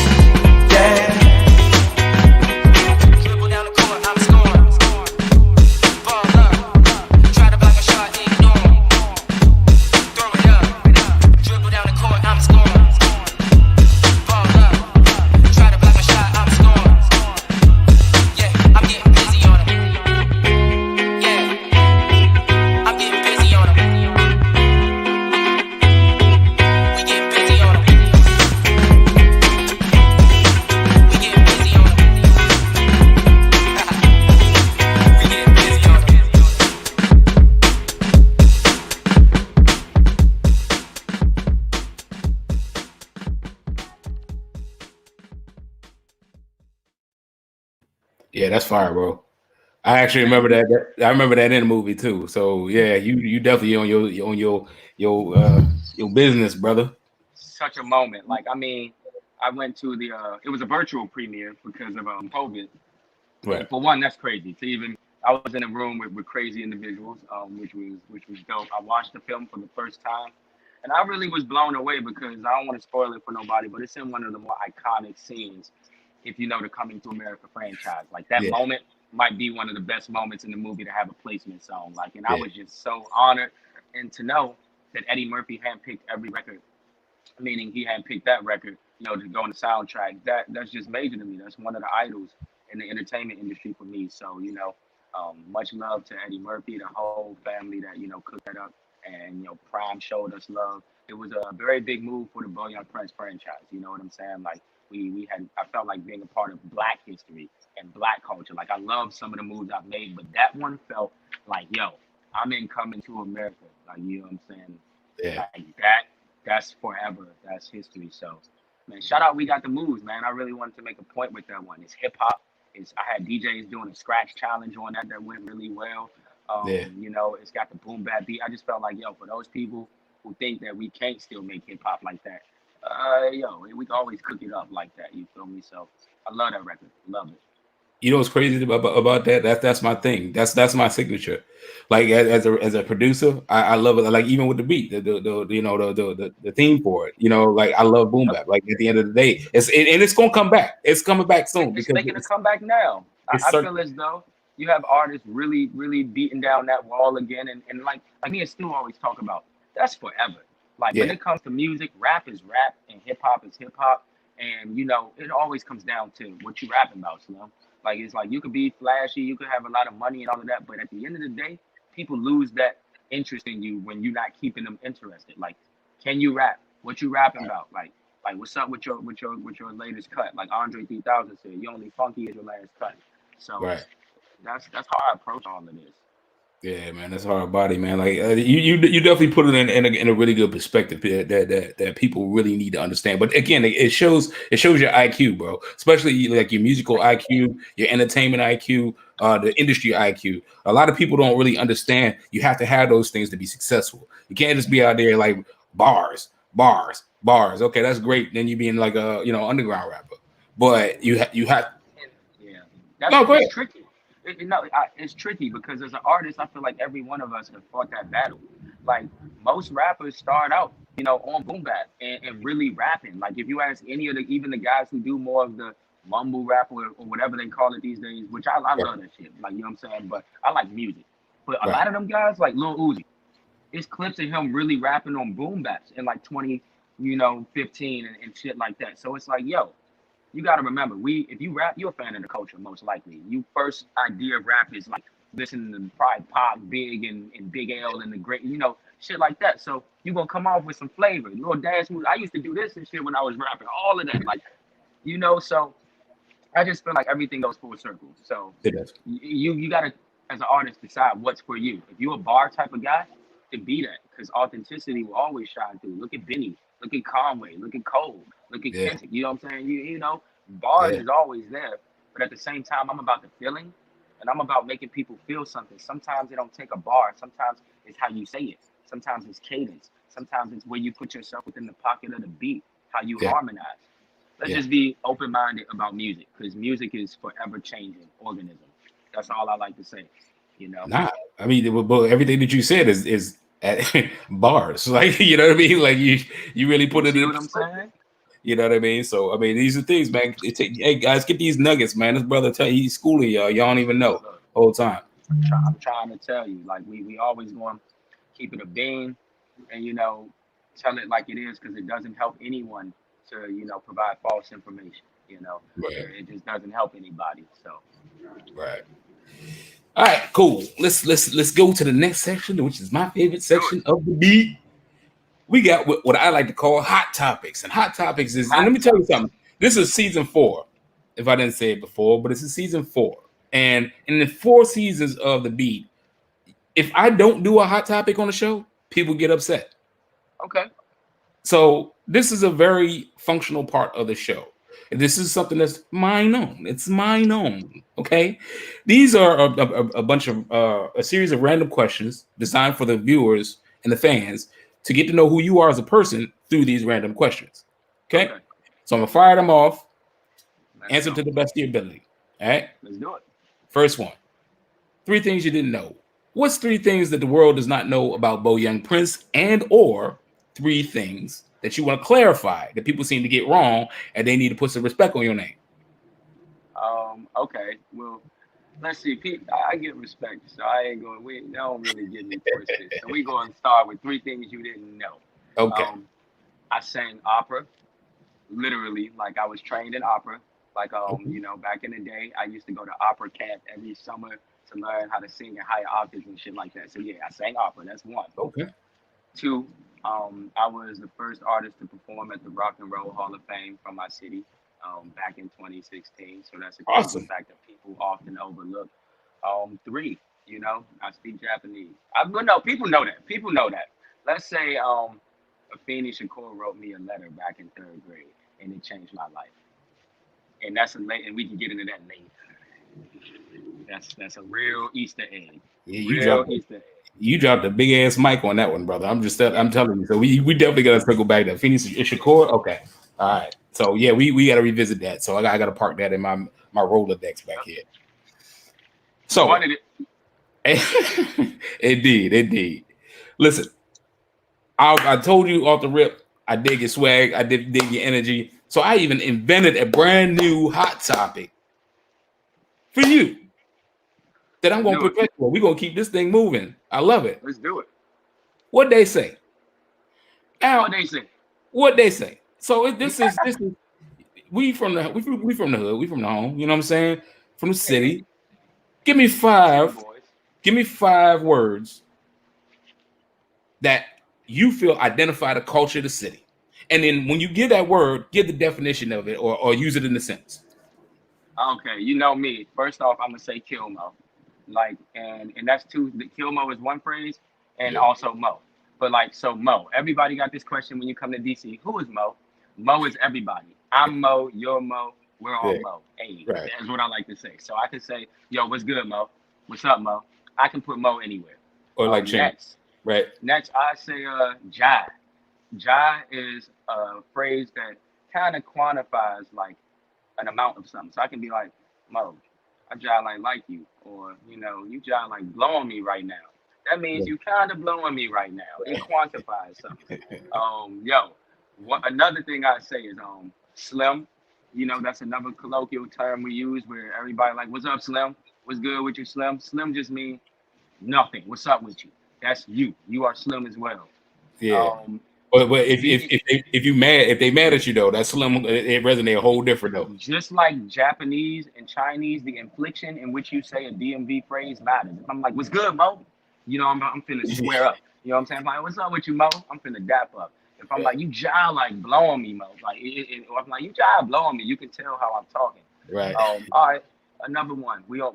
F: yeah.
B: Yeah, that's fire, bro. I actually remember that. I remember that in the movie too. So yeah, you definitely on your business, brother.
C: Such a moment. Like, I mean, I went to the it was a virtual premiere because of COVID. And
B: Right.
C: for one, that's crazy. To even I was in a room with crazy individuals, which was dope. I watched the film for the first time, and I really was blown away because I don't want to spoil it for nobody, but it's in one of the more iconic scenes. If you know the Coming to America franchise, like that
B: Yeah.
C: moment might be one of the best moments in the movie to have a placement song. Like, and I
B: Yeah.
C: was just so honored, and to know that Eddie Murphy handpicked every record, meaning he had picked that record, to go on the soundtrack. That's just major to me. That's one of the idols in the entertainment industry for me. So, much love to Eddie Murphy, the whole family that, cooked that up, and Prime showed us love. It was a very big move for the Beau Young Prince franchise. You know what I'm saying? Like, I felt like being a part of Black history and Black culture. Like, I love some of the moves I've made, but that one felt like, yo, I'm in Coming to America. Like, you know what I'm saying?
B: Yeah.
C: Like that's forever. That's history. So, man, shout out We Got the Moves, man. I really wanted to make a point with that one. It's hip hop. I had DJs doing a scratch challenge on that went really well.
B: Yeah.
C: It's got the boom bap beat. I just felt like, yo, for those people who think that we can't still make hip hop like that, we can always cook it up like that. You feel me? So I love that record. Love it.
B: You know what's crazy about that? That's my thing. That's my signature. Like as a producer, I love it. Like even with the beat, the theme for it. Like I love boom bap. Like at the end of the day, it's gonna come back. It's coming back soon
C: It's
B: because
C: making a comeback now. I feel as though you have artists really, really beating down that wall again, and like me and Stu always talk about, that's forever. Like when it comes to music, rap is rap and hip hop is hip hop, and it always comes down to what you rapping about, Slim. Like it's like you could be flashy, you could have a lot of money and all of that, but at the end of the day, people lose that interest in you when you're not keeping them interested. Like, can you rap? What you rapping about? Like what's up with your latest cut? Like Andre 3000 said, you only funky as your last cut. So
B: right.
C: that's how I approach all of this.
B: Yeah, man, that's hard body, man. Like you definitely put it in a really good perspective that people really need to understand. But again, it shows your IQ, bro. Especially like your musical IQ, your entertainment IQ, the industry IQ. A lot of people don't really understand. You have to have those things to be successful. You can't just be out there like bars. Okay, that's great. Then you being like a underground rapper, but you have.
C: Yeah,
B: That's
C: tricky. It's tricky because as an artist, I feel like every one of us have fought that battle. Like most rappers start out, on boom bap and really rapping. Like if you ask any of even the guys who do more of the mumble rap or whatever they call it these days, which I love that shit. Like, you know what I'm saying? But I like music. But a lot of them guys, like Lil Uzi, it's clips of him really rapping on boom baps in like 2015 and shit like that. So it's like, yo, you got to remember, if you rap, you're a fan of the culture, most likely. You first idea of rap is like listening to probably Pop, Big, and Big L and the great, shit like that. So you're going to come off with some flavor. Little dance moves. I used to do this and shit when I was rapping, all of that. Like, so I just feel like everything goes full circle. So you got to, as an artist, decide what's for you. If you're a bar type of guy, to be that, because authenticity will always shine through. Look at Benny, look at Conway, look at Cole, look at Kendrick. You know what I'm saying? You know, bars is always there, but at the same time, I'm about the feeling, and I'm about making people feel something. Sometimes it don't take a bar. Sometimes it's how you say it. Sometimes it's cadence. Sometimes it's where you put yourself within the pocket of the beat, how you harmonize. Let's just be open-minded about music, because music is forever changing organism. That's all I like to say.
B: Nah, I mean, but everything that you said is at bars. Like, you know what I mean? Like you really put it in.
C: What I'm saying?
B: You know what I mean? So I mean, these are things, man. Hey guys, get these nuggets, man. This brother he's schooling y'all. Y'all don't even know the whole time.
C: I'm trying to tell you, like we always going to keep it a beam, and tell it like it is, because it doesn't help anyone to provide false information. It just doesn't help anybody. So
B: right. All right, cool. Let's go to the next section, which is my favorite section of the beat. We got what I like to call hot topics, and hot topics is. And let me tell you something. This is season 4, if I didn't say it before, but this is season 4. And in the 4 seasons of the beat, if I don't do a hot topic on the show, people get upset.
C: Okay.
B: So this is a very functional part of the show. This is something that's mine own. It's mine own. Okay. These are a bunch of a series of random questions designed for the viewers and the fans to get to know who you are as a person through these random questions. Okay. So I'm gonna fire them off. Answer to the best of your ability. All right.
C: Let's do it.
B: First one. 3 things you didn't know. What's 3 things that the world does not know about Beau Young Prince, and or 3 things that you want to clarify that people seem to get wrong and they need to put some respect on your name?
C: Okay. Well, let's see. I get respect, so I ain't going. We don't really get me twisted. So we going to start with 3 things you didn't know.
B: Okay.
C: I sang opera, literally, like I was trained in opera. Like you know, back in the day, I used to go to opera camp every summer to learn how to sing in higher octaves and shit like that. So yeah, I sang opera. That's 1.
B: Okay.
C: 2, I was the first artist to perform at the Rock and Roll Hall of Fame from my city back in 2016. So that's a
B: awesome
C: fact that people often overlook. 3, you know, I speak Japanese. No, people know that. People know that. Let's say Afeni Shakur wrote me a letter back in 3rd grade, and it changed my life. And that's and we can get into that later. That's a real Easter egg.
B: Yeah, you dropped a big ass mic on that one, brother. I'm telling you. So we definitely gotta circle back to Phoenix Shakur. Okay, all right. So yeah, we gotta revisit that. So I gotta park that in my Rolodex back here. So indeed. Listen, I told you off the rip. I dig your swag. I dig your energy. So I even invented a brand new hot topic for you that I'm going to perpetuate. We're going to keep this thing moving. I love it.
C: Let's do it.
B: What they say. Al,
C: what they say.
B: So this is we from the hood. We from the home. You know what I'm saying? From the city. Give me 5 words that you feel identify the culture of the city. And then when you give that word, give the definition of it or use it in a sentence.
C: Okay, you know me. First off, I'm gonna say kill Mo. Like and that's 2. The kill Mo is 1 phrase, and also Mo. But like so Mo. Everybody got this question when you come to DC. Who is Mo? Mo is everybody. I'm Mo, you're Mo, we're all Mo. Hey, that's what I like to say. So I can say, yo, what's good, Mo? What's up, Mo? I can put Mo anywhere.
B: Or like
C: next.
B: Right.
C: Next, I say Jai. Jai is a phrase that kind of quantifies like an amount of something. So I can be like, Mo, I Jai like you, or you know, you Jai like blowing me right now. That means you kind of blowing me right now. It quantifies something. Another thing I say is slim. You know, that's another colloquial term we use where everybody like, what's up, Slim? What's good with you, Slim? Slim just means nothing. What's up with you? That's you. You are slim as well.
B: Yeah. But if they mad at you though, that slim it resonate a whole different though.
C: Just like Japanese and Chinese, the inflection in which you say a DMV phrase matters. If I'm like, "What's good, Mo?" You know, I'm finna square up. You know what I'm saying? I'm like, "What's up with you, Mo?" I'm finna dap up. If I'm like, "You jive like blowing me, Mo," like, or I'm like, "You jive blowing me," you can tell how I'm talking.
B: Right.
C: All right. Another one. We on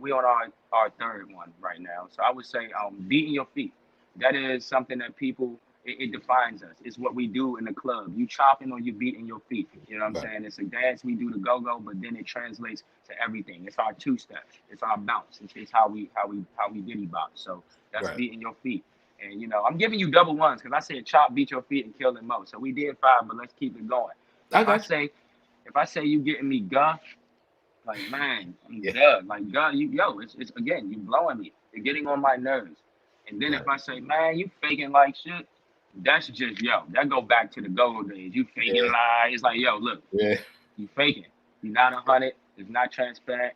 C: our 3rd one right now. So I would say beating your feet. That is something that people. It defines us. It's what we do in the club. You chopping or you beating your feet. You know what I'm saying? It's a dance we do to go, but then it translates to everything. It's our 2-step. It's our bounce. It's how we diddy bop. So that's beating your feet. And you know, I'm giving you double ones because I said chop, beat your feet, and kill and Mo. So we did 5, but let's keep it going. If I say you getting me guff, like man, I'm done. Like God, it's again, you blowing me. You're getting on my nerves. And then if I say, man, you faking like shit. That's just that go back to the go-go days. You faking lie. It's like, look, you faking. You're not 100. It's not transparent.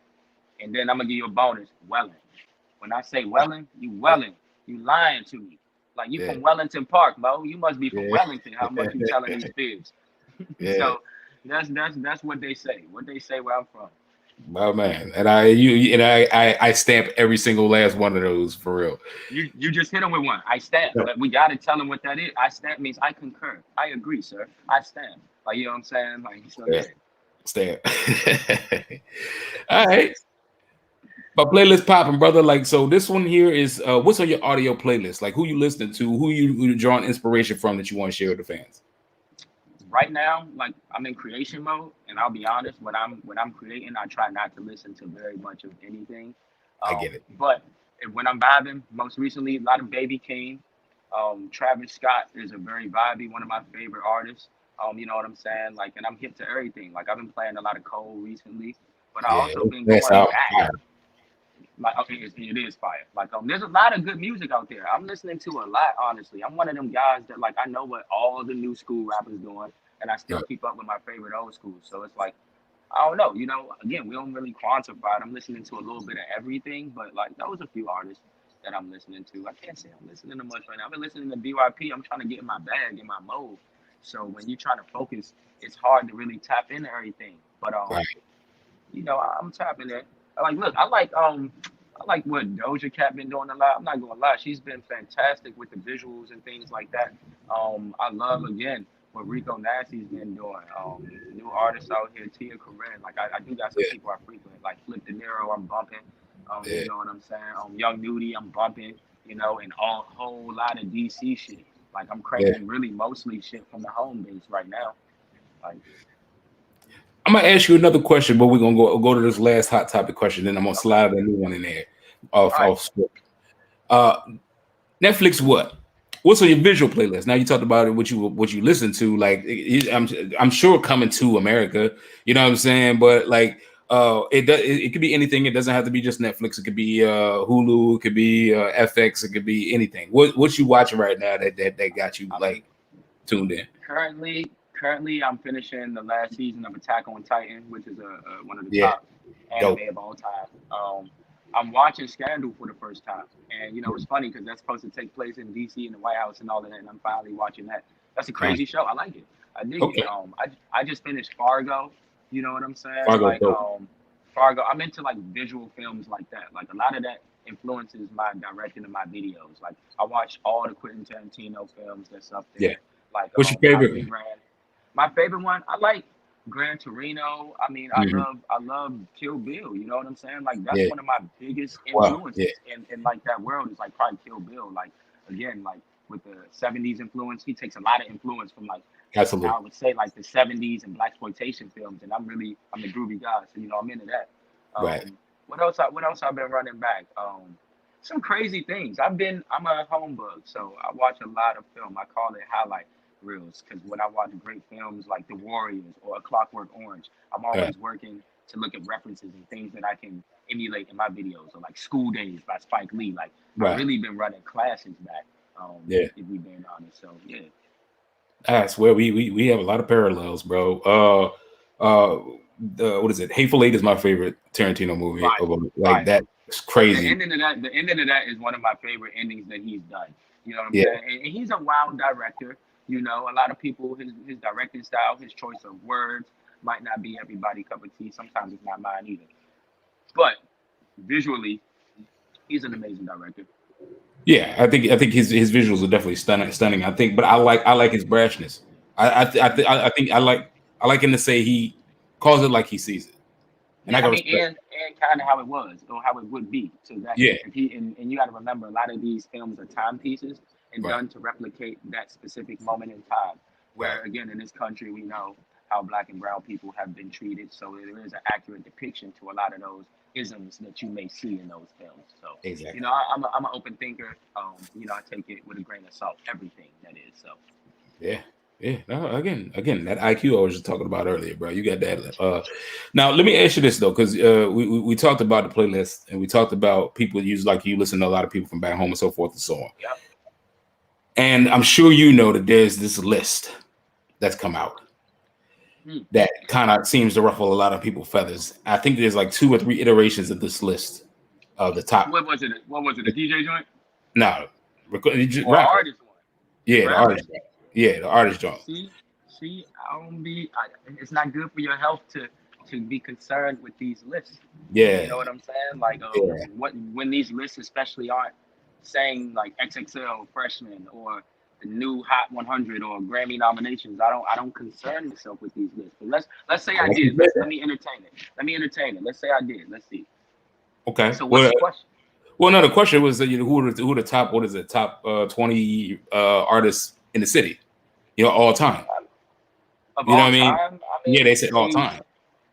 C: And then I'm gonna give you a bonus, welling. When I say welling, you welling. You lying to me. Like you from Wellington Park, Mo. You must be from Wellington. How much you telling these fibs? So that's what they say. What they say where I'm from.
B: Oh man, and I stamp every single last one of those for real.
C: You just hit them with one. I stamp. But we gotta tell them what that is. I stamp means I concur. I agree, sir. I stamp. Like you know what I'm saying? Like so
B: stamp. All right. My playlist popping, brother. Like so, this one here is what's on your audio playlist? Like who you listening to? Who you drawing inspiration from that you want to share with the fans?
C: right now, like I'm in creation mode, and I'll be honest, when I'm creating, I try not to listen to very much of anything.
B: I get it.
C: But when I'm vibing, most recently, a lot of Baby King, Travis Scott is a very vibey, one of my favorite artists. You know what I'm saying? Like, and I'm hip to everything. Like, I've been playing a lot of Cole recently, but I
B: Yeah,
C: also been
B: that's
C: going
B: out.
C: back. Like, okay, it is fire. Like, there's a lot of good music out there. I'm listening to a lot, honestly. I'm one of them guys that, like, I know what all the new school rappers doing, and I still
B: Right.
C: keep up with my favorite old school. So it's like, I don't know. You know, again, we don't really quantify it. I'm listening to a little bit of everything, but like, those a few artists that I'm listening to. I can't say I'm listening to much right now. I've been listening to BYP. I'm trying to get in my bag, in my mode. So when you're trying to focus, it's hard to really tap into everything. But
B: Right.
C: you know, I'm tapping in. Like, look, I like what Doja Cat been doing a lot. I'm not gonna lie, she's been fantastic with the visuals and things like that. I love again what Rico Nasty's been doing. New artists out here, Tia Corinne. Like I do got some
B: Yeah.
C: people I frequent, like Flip De Niro, I'm bumping.
B: Yeah.
C: You know what I'm saying? Young Nudie, I'm bumping. You know, and a whole lot of DC shit. Like I'm cranking really mostly shit from the home base right now. Like,
B: I'm gonna ask you another question, but we're gonna go to this last hot topic question, then I'm gonna slide a new one in there off script. Netflix what? What's on your visual playlist? Now you talked about it, what you listen to. Like I'm sure coming to America, you know what I'm saying? But like it could be anything. It doesn't have to be just Netflix. It could be Hulu. It could be FX. It could be anything. What you watching right now that got you like tuned in?
C: Currently, I'm finishing the last season of Attack on Titan, which is one of the top anime of all time. I'm watching Scandal for the first time, and you know it's funny because that's supposed to take place in DC and the White House and all of that, and I'm finally watching that. That's a crazy show. I like it. I dig it. I just finished Fargo. You know what I'm saying? Fargo. I'm into like visual films like that. Like a lot of that influences my directing and my videos. Like I watch all the Quentin Tarantino films that's up there.
B: Yeah.
C: Like
B: What's your favorite?
C: My favorite one, I like Gran Torino. I mean, I love Kill Bill. You know what I'm saying? Like that's one of my biggest influences in like that world is like probably Kill Bill. Like again, like with the 70s influence, he takes a lot of influence from like I would say like the 70s and blaxploitation films, and I'm a groovy guy, so you know I'm into that.
B: Right.
C: What else I've been running back? Some crazy things. I'm a home bug, so I watch a lot of film. I call it highlight reels because when I watch great films like The Warriors or A Clockwork Orange, I'm always working to look at references and things that I can emulate in my videos. Or like School Days by Spike Lee. Like I've really been running classics back. If we being honest, so yeah.
B: I swear we have a lot of parallels, bro. What is it? Hateful Eight is my favorite Tarantino movie. That's crazy.
C: The ending of that is one of my favorite endings that he's done. You know what I'm saying? And he's a wild director. You know, a lot of people, his directing style, his choice of words might not be everybody's cup of tea. Sometimes it's not mine either. But visually, he's an amazing director.
B: Yeah, I think his visuals are definitely stunning. I think, but I like his brashness. I think I like him to say he calls it like he sees it.
C: And and kind of how it was or how it would be. So that and you got to remember a lot of these films are timepieces and done to replicate that specific moment in time. Where again in this country we know how Black and brown people have been treated. So there is an accurate depiction to a lot of those isms that you may see in those films. So you know I'm an open thinker. You know I take it with a grain of salt. Everything that is. So
B: yeah. No, again, that IQ I was just talking about earlier, bro. You got that. Now, let me ask you this though, because we talked about the playlist and we talked about people use like you listen to a lot of people from back home and so forth and so on.
C: Yep.
B: And I'm sure you know that there's this list that's come out that kind of seems to ruffle a lot of people's feathers. I think there's like 2 or 3 iterations of this list of the top.
C: What was it? A DJ joint?
B: No,
C: artist one.
B: Yeah, the artist. Yeah, the artist joint.
C: See, it's not good for your health to be concerned with these lists.
B: Yeah.
C: You know what I'm saying? Like, when these lists especially aren't saying like XXL freshman or the new Hot 100 or Grammy nominations, I don't concern myself with these lists. But let's say I did. Let me entertain it. Let's say I did. Let's see.
B: Okay.
C: So what's the question?
B: Well, no, the question was who are the top? What is it? Top 20 artists in the city? You know, all time.
C: Of
B: You know what
C: all
B: I mean?
C: time, I
B: Yeah,
C: mean,
B: they said all time,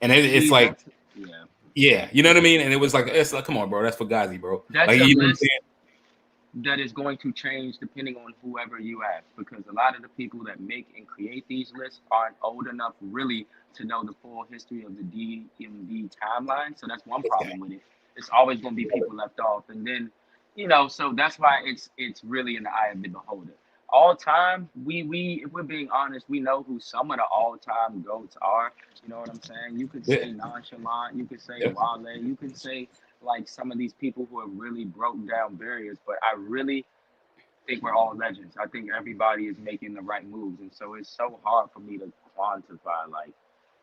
B: and it's
C: see,
B: like,
C: yeah,
B: yeah, you know what I mean. And it was like, it's like, come on, bro, that's Fugazi, bro.
C: that's
B: Like,
C: a
B: you know what I'm
C: list
B: saying?
C: that is going to change depending on whoever you ask, because a lot of the people that make and create these lists aren't old enough really to know the full history of the DMV timeline. So that's one
B: Okay.
C: problem with it. It's always going to be people left off, and then so that's why it's really in the eye of the beholder. All time, we if we're being honest, we know who some of the all time goats are. You know what I'm saying? You could
B: Yeah,
C: say nonchalant, you could say
B: yeah,
C: Wale, you could say like some of these people who have really broken down barriers, but I really think we're all legends. I think everybody is making the right moves, and so it's so hard for me to quantify like,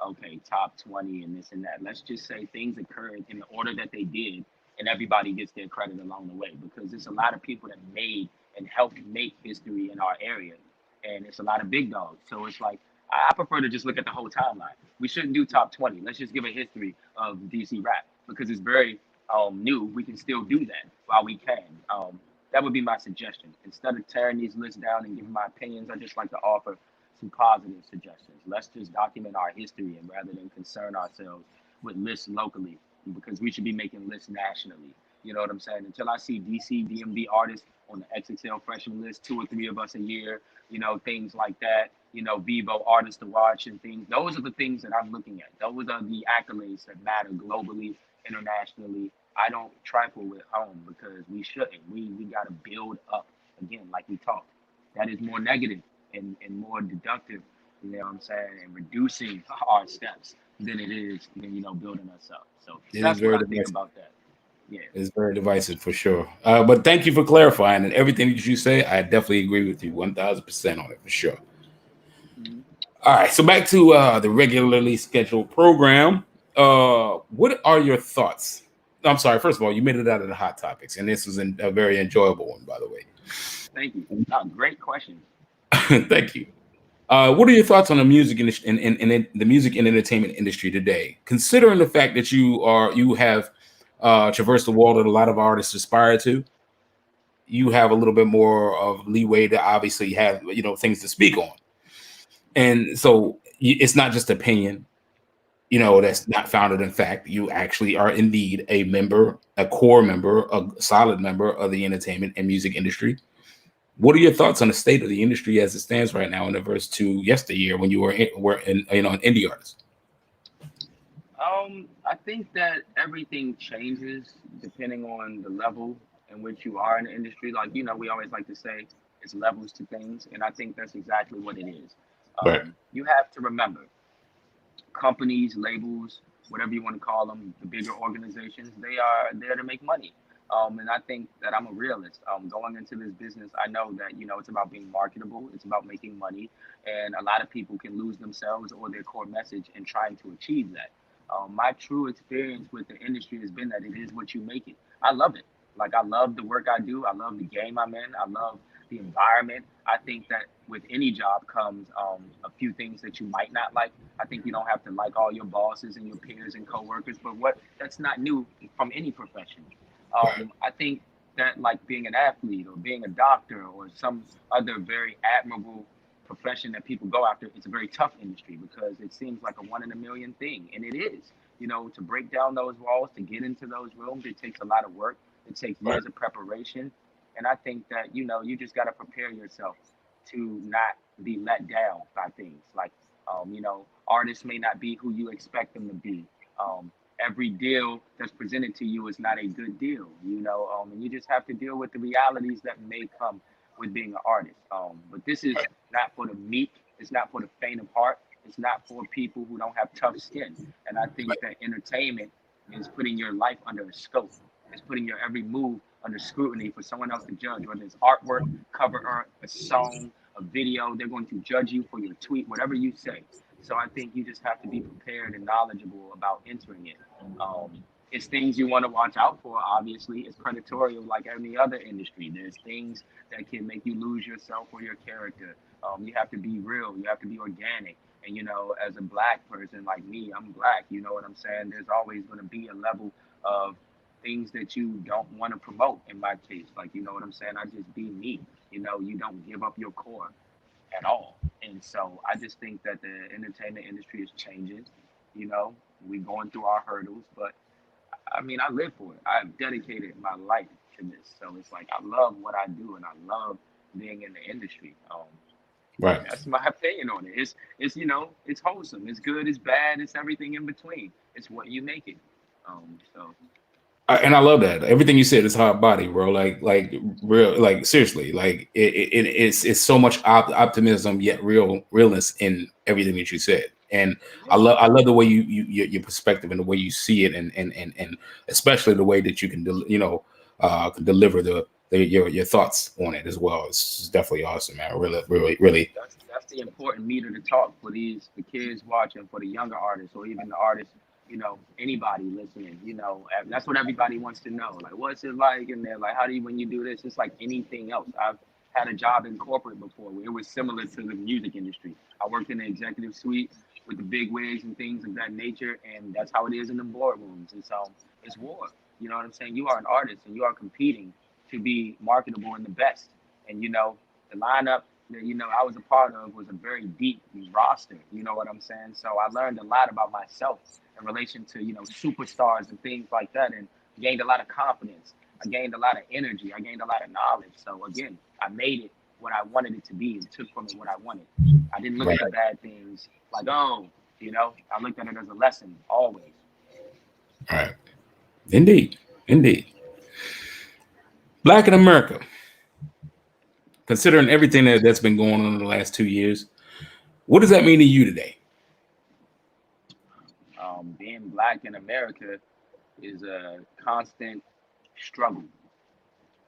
C: okay, top 20 and this and that. Let's just say things occurred in the order that they did, and everybody gets their credit along the way because there's a lot of people that made and helped make history in our area, and it's a lot of big dogs. So it's like I prefer to just look at the whole timeline. We shouldn't do top 20. Let's just give a history of DC rap because it's very new. We can still do that while we can. That would be my suggestion. Instead of tearing these lists down and giving my opinions, I just like to offer some positive suggestions. Let's just document our history and rather than concern ourselves with lists locally because we should be making lists nationally. You know what I'm saying? Until I see DC, DMV artists on the XXL freshman list, 2 or 3 of us a year, things like that, Vivo artists to watch and things. Those are the things that I'm looking at. Those are the accolades that matter globally, internationally. I don't trifle with home because we shouldn't. We got to build up again, like we talked. That is more negative and more deductive, you know what I'm saying, and reducing our steps than it is, building us up. So
B: it is
C: that's what
B: very
C: I think
B: divisive.
C: about that. Yeah.
B: It's very divisive for sure. But thank you for clarifying, and everything that you say, I definitely agree with you 1,000% on it for sure.
C: Mhm.
B: All right, so back to the regularly scheduled program. What are your thoughts? I'm sorry. First of all, you made it out of the hot topics, and this was a very enjoyable one, by the way.
C: Thank you. No, great question.
B: Thank you. What are your thoughts on the music in the music and entertainment industry today? Considering the fact that you have traversed the wall that a lot of artists aspire to, you have a little bit more of leeway to obviously have things to speak on, and so it's not just opinion. That's not founded in fact. You actually are indeed a member, a core member, a solid member of the entertainment and music industry. What are your thoughts on the state of the industry as it stands right now in the verse to yesteryear when you were an indie artist?
C: I think that everything changes depending on the level in which you are in the industry. Like, we always like to say it's levels to things, and I think that's exactly what it is.
B: Right.
C: You have to remember companies, labels, whatever you want to call them, the bigger organizations, they are there to make money. And I think that I'm a realist. Going into this business, I know that it's about being marketable, it's about making money, and a lot of people can lose themselves or their core message in trying to achieve that. My true experience with the industry has been that it is what you make it. I love it. Like I love the work I do. I love the game I'm in. I love the environment. I think that with any job comes a few things that you might not like. I think you don't have to like all your bosses and your peers and coworkers, but that's not new from any profession.
B: Right.
C: I think that like being an athlete or being a doctor or some other very admirable profession that people go after, it's a very tough industry because it seems like a one in a million thing, and it is. To break down those walls, to get into those rooms, it takes a lot of work. It takes
B: Right.
C: years of preparation, and I think that you just got to prepare yourself to not be let down by things like artists may not be who you expect them to be. Every deal that's presented to you is not a good deal, and you just have to deal with the realities that may come with being an artist. But this is not for the meek, it's not for the faint of heart, it's not for people who don't have tough skin. And I think that entertainment is putting your life under a scope. It's putting your every move under scrutiny for someone else to judge, whether it's artwork, cover art, a song, a video. They're going to judge you for your tweet, whatever you say. So I think you just have to be prepared and knowledgeable about entering it. It's things you want to watch out for. Obviously, it's predatory like any other industry. There's things that can make you lose yourself or your character. You have to be real. You have to be organic. And as a black person like me, I'm black. You know what I'm saying? There's always going to be a level of things that you don't want to promote. In my case, like what I'm saying. I just be me. You don't give up your core at all. And so I just think that the entertainment industry is changing. You know, we going through our hurdles, but I mean, I live for it. I've dedicated my life to this, so it's like I love what I do, and I love being in the industry.
B: Right.
C: That's my opinion on it. It's you know, it's wholesome. It's good. It's bad. It's everything in between. It's what you make it. So
B: And I love that. Everything you said is hard body, bro. Like real, like seriously, like it's so much optimism yet realness in everything that you said. And I love the way your perspective and the way you see it, and especially the way that you can can deliver your thoughts on it as well. It's definitely awesome, man. Really.
C: that's the important meter to talk for the kids watching, for the younger artists, or even the artists, you know, anybody listening, you know, that's what everybody wants to know. Like, what's it like? And they're like, how do you, when you do this? It's like anything else. I've had a job in corporate before where it was similar to the music industry. I worked in the executive suite with the big wigs and things of that nature, and that's how it is in the boardrooms. It's war. You know what I'm saying? You are an artist, and you are competing to be marketable and the best. And you know, the lineup that I was a part of was a very deep roster. You know what I'm saying? So I learned a lot about myself in relation to superstars and things like that, and gained a lot of confidence. I gained a lot of energy. I gained a lot of knowledge. So again, I made it what I wanted it to be and took from it what I wanted. I didn't look at the bad things like, oh, I looked at it as a lesson always.
B: All right. Indeed. Black in America, considering everything that's been going on in the last 2 years, what does that mean to you today?
C: Being Black in America is a constant struggle.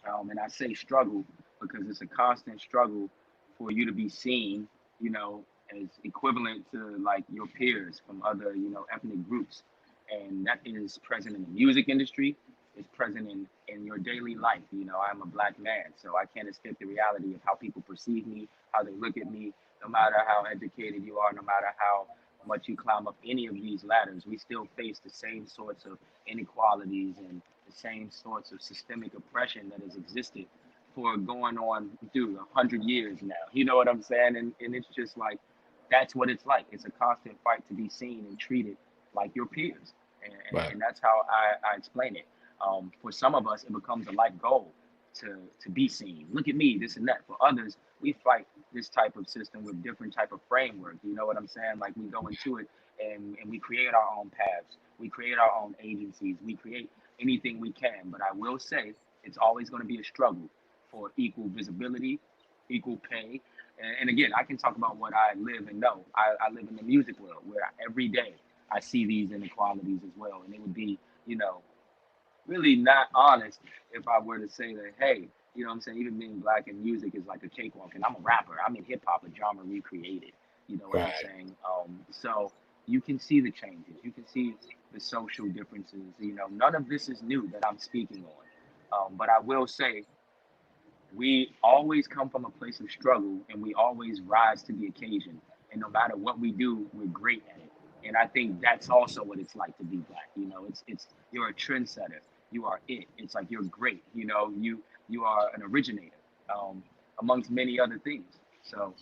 C: And I say struggle because it's a constant struggle for you to be seen, as equivalent to like your peers from other, ethnic groups. And that is present in the music industry. It's present in your daily life. I'm a Black man, so I can't escape the reality of how people perceive me, how they look at me. No matter how educated you are, no matter how much you climb up any of these ladders, we still face the same sorts of inequalities and the same sorts of systemic oppression that has existed for going on, 100 years now. You know what I'm saying? And it's just like, that's what it's like. It's a constant fight to be seen and treated like your peers. And that's how I explain it. For some of us, it becomes a life goal to be seen. Look at me, this and that. For others, we fight this type of system with different type of framework. You know what I'm saying? Like, we go into it and we create our own paths. We create our own agencies. We create anything we can. But I will say it's always going to be a struggle for equal visibility, equal pay. And again, I can talk about what I live and know. I live in the music world where every day I see these inequalities as well. And it would be, really not honest if I were to say that, hey, you know what I'm saying, even being Black in music is like a cakewalk. And I'm a rapper. I'm in hip hop, a genre recreated. You know what I'm saying? So you can see the changes. You can see the social differences. None of this is new that I'm speaking on. But I will say, we always come from a place of struggle, and we always rise to the occasion. And no matter what we do, we're great at it. And I think that's also what it's like to be Black. It's you're a trendsetter. You are it. It's like you're great. You are an originator, amongst many other things. So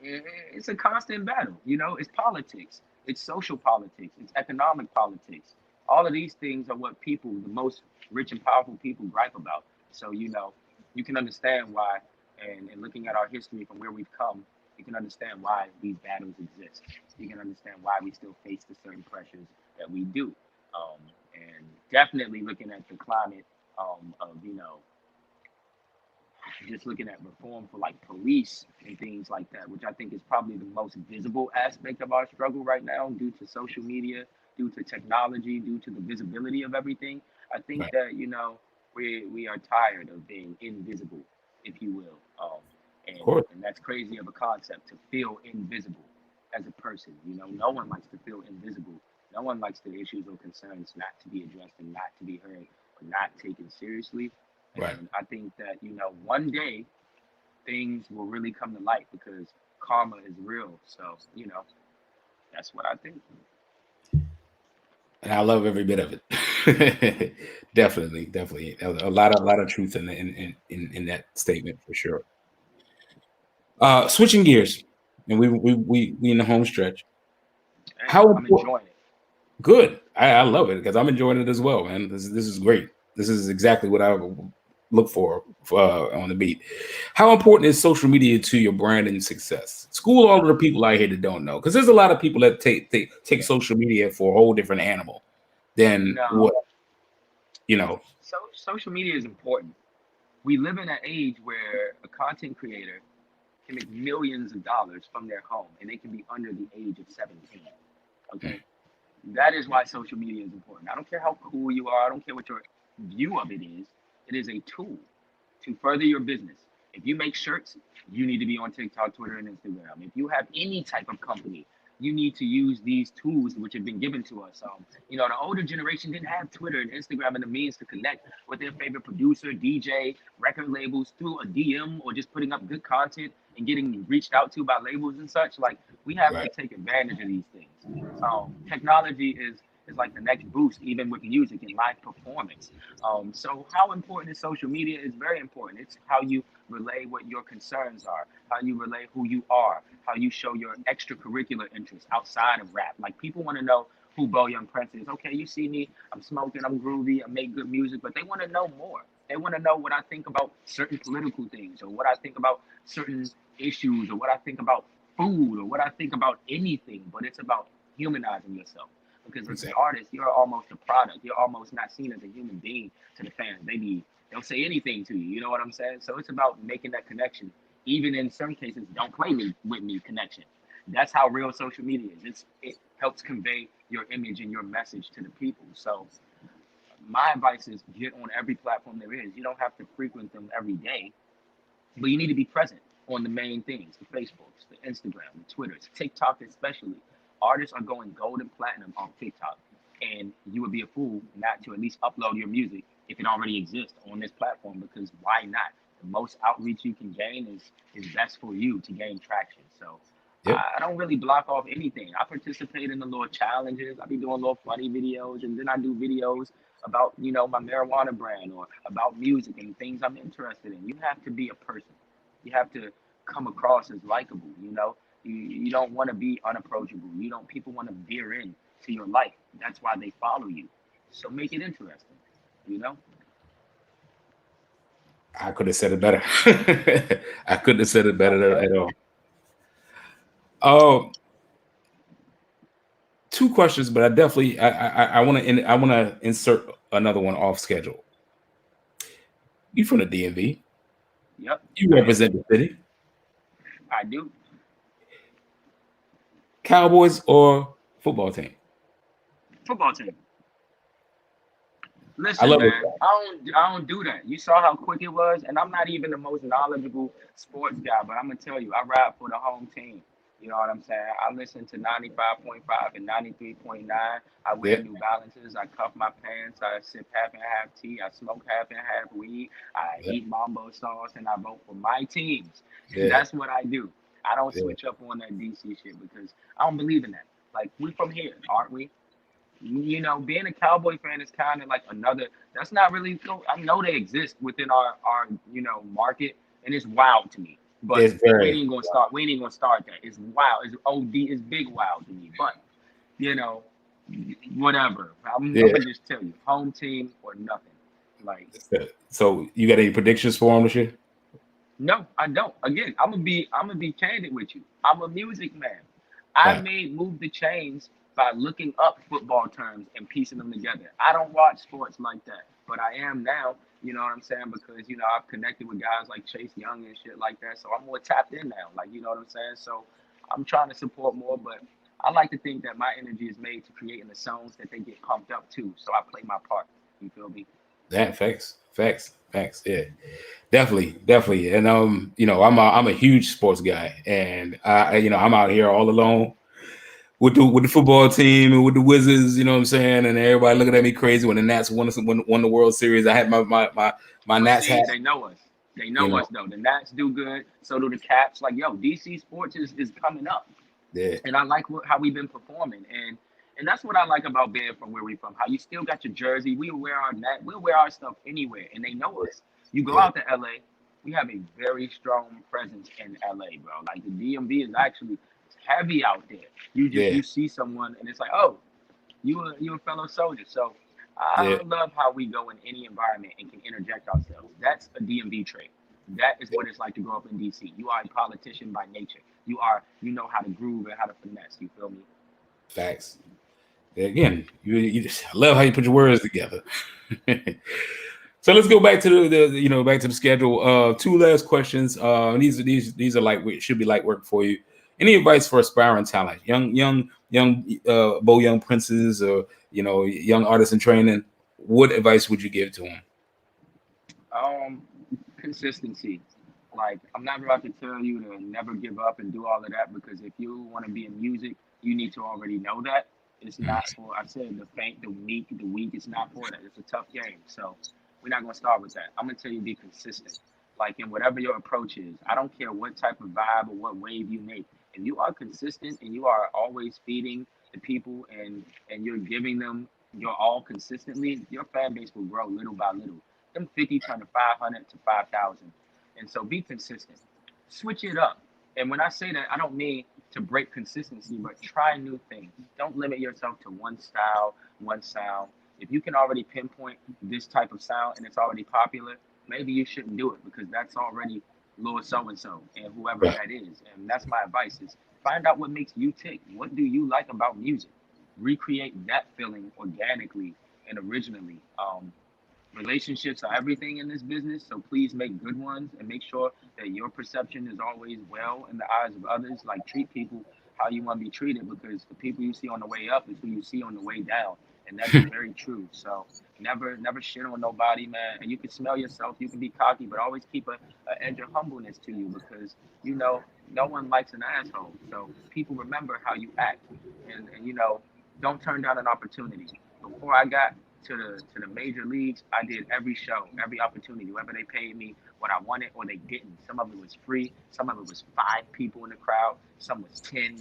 C: it's a constant battle. It's politics. It's social politics. It's economic politics. All of these things are what people, the most rich and powerful people, gripe about. So you can understand why, and looking at our history from where we've come, you can understand why these battles exist. You can understand why we still face the certain pressures that we do. And definitely looking at the climate of, just looking at reform for like police and things like that, which I think is probably the most visible aspect of our struggle right now due to social media, due to technology, due to the visibility of everything. I think that, we are tired of being invisible, if you will. And that's crazy of a concept, to feel invisible as a person. No one likes to feel invisible. No one likes the issues or concerns not to be addressed and not to be heard or not taken seriously. And I think that, one day things will really come to light because karma is real. So, that's what I think.
B: And I love every bit of it. Definitely. A lot of truth in that statement for sure. Switching gears, and we in the home stretch.
C: Hey,
B: How
C: I'm
B: important?
C: enjoying it.
B: Good. I love it because I'm enjoying it as well, man. This is great. This is exactly what I look for on the beat. How important is social media to your brand and success? School all of the people out here that don't know, because there's a lot of people that take social media for a whole different animal than
C: No,
B: what you know.
C: so social media is important. We live in an age where a content creator can make millions of dollars from their home, and they can be under the age of 17. Okay, that is why social media is important. I don't care how cool you are. I don't care what your view of it is. It is a tool to further your business. If you make shirts, you need to be on TikTok, Twitter, and Instagram. If you have any type of company, you need to use these tools which have been given to us. The older generation didn't have Twitter and Instagram and the means to connect with their favorite producer, DJ, record labels through a DM or just putting up good content and getting reached out to by labels and such. Like we have to
B: Right.
C: take advantage of these things. Technology is like the next boost, even with music and live performance. So how important is social media? Is very important. It's how you relay what your concerns are, how you relay who you are, how you show your extracurricular interests outside of rap. Like people want to know who Beau Young Prince is. Okay, you see me, I'm smoking, I'm groovy, I make good music, but they want to know more. They want to know what I think about certain political things or what I think about certain issues or what I think about food or what I think about anything, but it's about humanizing yourself. Because as an
B: Exactly.
C: artist, you're almost a product. You're almost not seen as a human being to the fans. They'll say anything to you. You know what I'm saying? So it's about making that connection. Even in some cases, don't play me with me connection. That's how real social media is. It helps convey your image and your message to the people. So my advice is get on every platform there is. You don't have to frequent them every day, but you need to be present on the main things, the Facebooks, the Instagram, the Twitters, TikTok especially. Artists are going gold and platinum on TikTok. And you would be a fool not to at least upload your music if it already exists on this platform, because why not? The most outreach you can gain is best for you to gain traction. So
B: Yep.
C: I don't really block off anything. I participate in the little challenges. I be doing little funny videos, and then I do videos about my marijuana brand or about music and things I'm interested in. You have to be a person. You have to come across as likable. You don't want to be unapproachable. You don't People want to veer in to your life. That's why they follow you. So make it interesting. You know.
B: I could have said it better. I couldn't have said it better at all. Oh, two questions, but I definitely I want to insert another one off schedule. You from the DMV?
C: Yep.
B: You represent the city.
C: I do.
B: Cowboys or football team?
C: Football team.
B: I
C: Listen,
B: love it.
C: man, I don't do that. You saw how quick it was, and I'm not even the most knowledgeable sports guy, but I'm gonna tell you, I ride for the home team. You know what I'm saying? I listen to 95.5 and 93.9. I wear
B: Yeah,
C: New Balances. I cuff my pants. I sip half and half tea. I smoke half and half weed. I
B: yeah,
C: eat mambo sauce, and I vote for my teams.
B: yeah,
C: That's what I do. I don't
B: yeah.
C: switch up on that DC shit because I don't believe in that. Like we from here, aren't we? Being a Cowboy fan is kind of like another. That's not really. I know they exist within our market, and it's wild to me. But
B: It's very
C: We ain't even gonna start that. It's wild. It's OD. It's big wild to me. But you know, whatever. I'm
B: yeah.
C: gonna just tell you, home team or nothing. Like
B: So you got any predictions for him this year?
C: no, I don't. Again, I'm gonna be candid with you. I'm a music man. I
B: Right.
C: may move the chains by looking up football terms and piecing them together. I don't watch sports like that, but I am now. You know what I'm saying? Because I've connected with guys like Chase Young and shit like that, so I'm more tapped in now. Like you know what I'm saying? So I'm trying to support more, but I like to think that my energy is made to creating the songs that they get pumped up to. So I play my part. You feel me?
B: That facts. Yeah, definitely. And I'm a huge sports guy, and I'm out here all alone with the football team and with the Wizards. You know what I'm saying? And everybody looking at me crazy when the Nats won the World Series. I had my
C: But
B: Nats hat.
C: see, they know us. They
B: You
C: know
B: know,
C: us though. The Nats do good. So do the Caps. Like yo, DC sports is coming up,
B: yeah,
C: and I like how we've been performing, and that's what I like about being from where we from. How you still got your jersey. We'll wear our stuff anywhere, and they know us. You go
B: yeah,
C: out to LA, we have a very strong presence in LA, bro. Like the DMV is actually heavy out there.
B: Yeah,
C: You see someone and it's like, oh, you a fellow soldier. So
B: yeah,
C: I love how we go in any environment and can interject ourselves. That's a DMV trait. That is what it's like to grow up in DC. You are a politician by nature. You know how to groove and how to finesse. You feel me?
B: facts. Again, you just I love how you put your words together. So let's go back to back to the schedule. Two last questions. These are like should be light work for you. Any advice for aspiring talent, young Beau Young Princes, or young artists in training? What advice would you give to them?
C: Um, Consistency. Like I'm not about to tell you to never give up and do all of that because if you want to be in music, you need to already know that. It's not for I said the faint, the weak, the weak. It's not for that. It's a tough game. So we're not gonna start with that. I'm gonna tell you be consistent. Like in whatever your approach is. I don't care what type of vibe or what wave you make. If you are consistent and you are always feeding the people and you're giving them your all consistently, your fan base will grow little by little. Them 50 turn to 500 to 5,000. And so be consistent. Switch it up. And when I say that, I don't mean to break consistency, but try new things. Don't limit yourself to one style, one sound. If you can already pinpoint this type of sound and it's already popular, maybe you shouldn't do it because that's already Lord so and whoever
B: Right.
C: that is. And that's my advice is find out what makes you tick. What do you like about music? Recreate that feeling organically and originally. Relationships are everything in this business, so please make good ones and make sure that your perception is always well in the eyes of others. Like treat people how you want to be treated because the people you see on the way up is who you see on the way down. And that is very true. So never shit on nobody, man. And you can smell yourself, you can be cocky, but always keep a edge of humbleness to you because no one likes an asshole. So people remember how you act and don't turn down an opportunity. Before I got to the major leagues, I did every show, every opportunity, whether they paid me what I wanted or they didn't. Some of it was free, some of it was 5 people in the crowd, some was 10.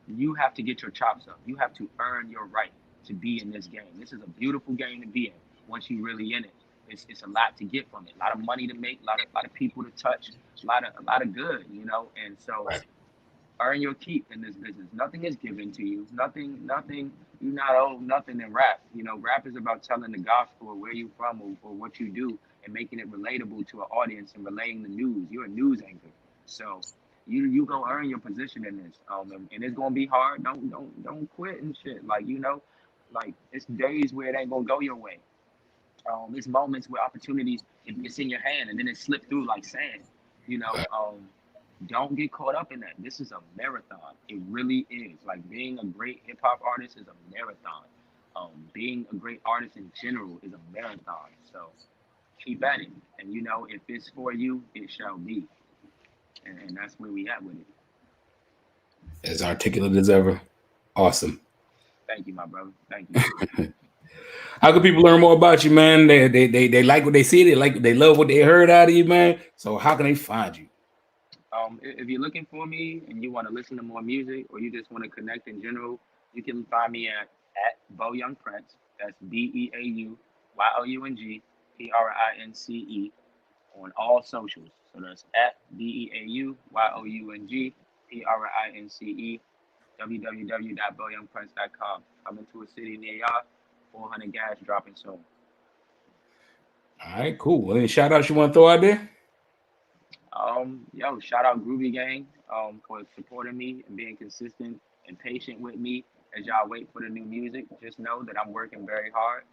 C: You have to get your chops up. You have to earn your right to be in this game. This is a beautiful game to be in once you really in it. It's a lot to get from it, a lot of money to make, a lot of people to touch, a lot of good. And so earn your keep in this business. Nothing is given to you. Nothing. You're not owed nothing in rap. Rap is about telling the gospel of where you from or what you do and making it relatable to an audience and relaying the news. You're a news anchor, so you go earn your position in this. And it's gonna be hard. Don't quit and shit. Like it's days where it ain't gonna go your way. It's moments where opportunities it's in your hand and then it slipped through like sand. You know. Don't get caught up in that. This is a marathon. It really is. Like being a great hip hop artist is a marathon. Being a great artist in general is a marathon. So keep at it. And if it's for you, it shall be. And that's where we at with it.
B: As articulate as ever. Awesome.
C: Thank you, my brother. Thank you.
B: How can people learn more about you, man? They like what they see. They love what they heard out of you, man. So how can they find you?
C: If you're looking for me and you want to listen to more music or you just want to connect in general, you can find me at Beau Young Prince. That's BeauYoungPrince on all socials. So that's at BeauYoungPrince www.beauyoungprince.com. Coming to a city near y'all. 400 gas dropping soon.
B: All right, cool. Any shout outs you want to throw out there?
C: Shout out Groovy Gang for supporting me and being consistent and patient with me as y'all wait for the new music. Just know that I'm working very hard.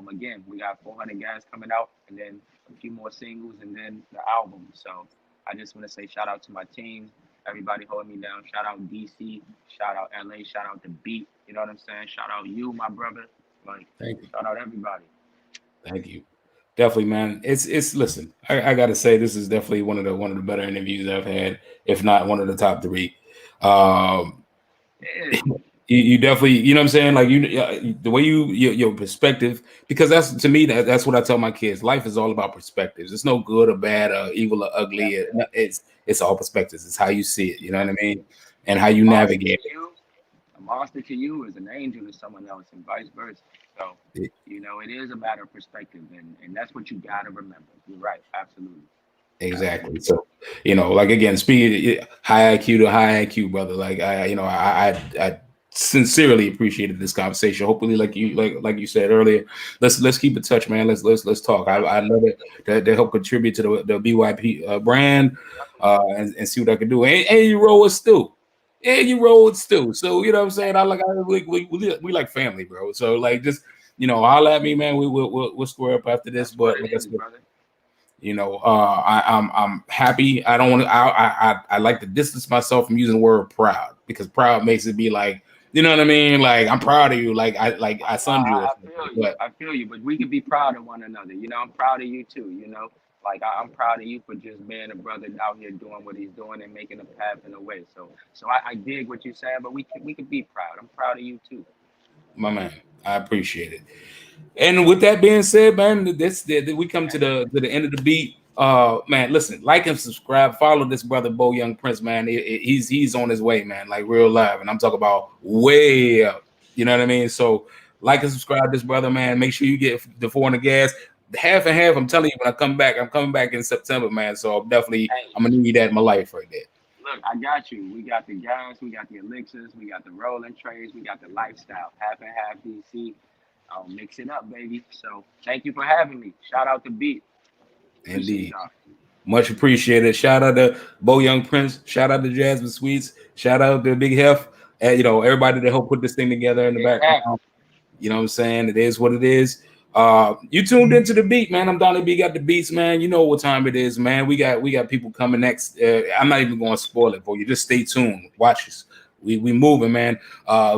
C: Again, we got 400 guys coming out and then a few more singles and then the album. So I just want to say shout out to my team, everybody holding me down. Shout out DC, shout out LA, shout out the beat. You know what I'm saying? Shout out you, my brother. Like,
B: Thank you.
C: shout out everybody.
B: Thank you. Definitely, man. It's listen, I gotta say this is definitely one of the better interviews I've had, if not one of the top three.
C: Yeah.
B: You definitely, you know what I'm saying? Like the way your perspective, because that's to me that's what I tell my kids. Life is all about perspectives. It's no good or bad or evil or ugly. It's all perspectives. It's how you see it. You know what I mean? And how you navigate it.
C: A monster to you is an angel to someone else, and vice versa. So, it is a matter of perspective, and that's what you gotta remember. You're right, absolutely.
B: Exactly. So, like again, speaking high IQ to high IQ, brother. Like I sincerely appreciated this conversation. Hopefully, like you said earlier, let's keep in touch, man. Let's talk. I love it to help contribute to the BYP brand, and see what I can do. And you roll with Stu. And you roll with Stu. So you know what I'm saying. We like family, bro. So like just holler at me, man. We'll square up after this. But like I said,
C: brother.
B: I'm happy. I don't want to. I like to distance myself from using the word proud, because proud makes it be like, you know what I mean? Like I'm proud of you. Like I son you.
C: I feel you, but we can be proud of one another. I'm proud of you too. Like I'm proud of you for just being a brother out here doing what he's doing and making a path in a way. So I dig what you're saying, but we can be proud. I'm proud of you too.
B: My man, I appreciate it. And with that being said, man, we come to the end of the beat. Man, listen, like and subscribe, follow this brother Beau Young Prince, man. He's on his way, man, like real live, and I'm talking about way up. You know what I mean? So like and subscribe to this brother, man. Make sure you get the 4 on the gas, half and half. I'm telling you, when I come back, I'm coming back in September, man. So I'm gonna need that in my life right there.
C: Look, I got you. We got the gas, we got the elixirs, we got the rolling trays, we got the lifestyle, half and half DC. I'll mix it up, baby. So thank you for having me. Shout out to Beat.
B: Indeed. Much appreciated. Shout out to Beau Young Prince. Shout out to Jasmine Sweets. Shout out to Big Hef. And everybody that helped put this thing together in the background. You know what I'm saying? It is what it is. You tuned into the beat, man. I'm Donnie B, got the beats, man. You know what time it is, man. We got people coming next. I'm not even going to spoil it for you. Just stay tuned. Watch us. We moving, man.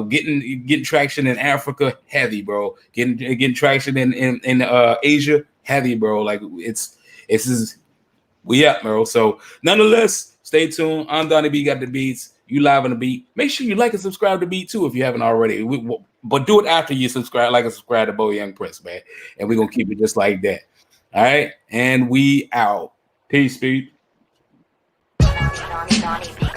B: Getting traction in Africa, heavy, bro. Getting traction in Asia, heavy, bro. Like we up, bro. So nonetheless, stay tuned. I'm Donnie B, got the beats. You live on the beat. Make sure you like and subscribe to Beat too if you haven't already. But do it after you subscribe, like and subscribe to Beau Young Prince, man. And we're gonna keep it just like that. All right, and we out. Peace, Beat.
A: Donnie B,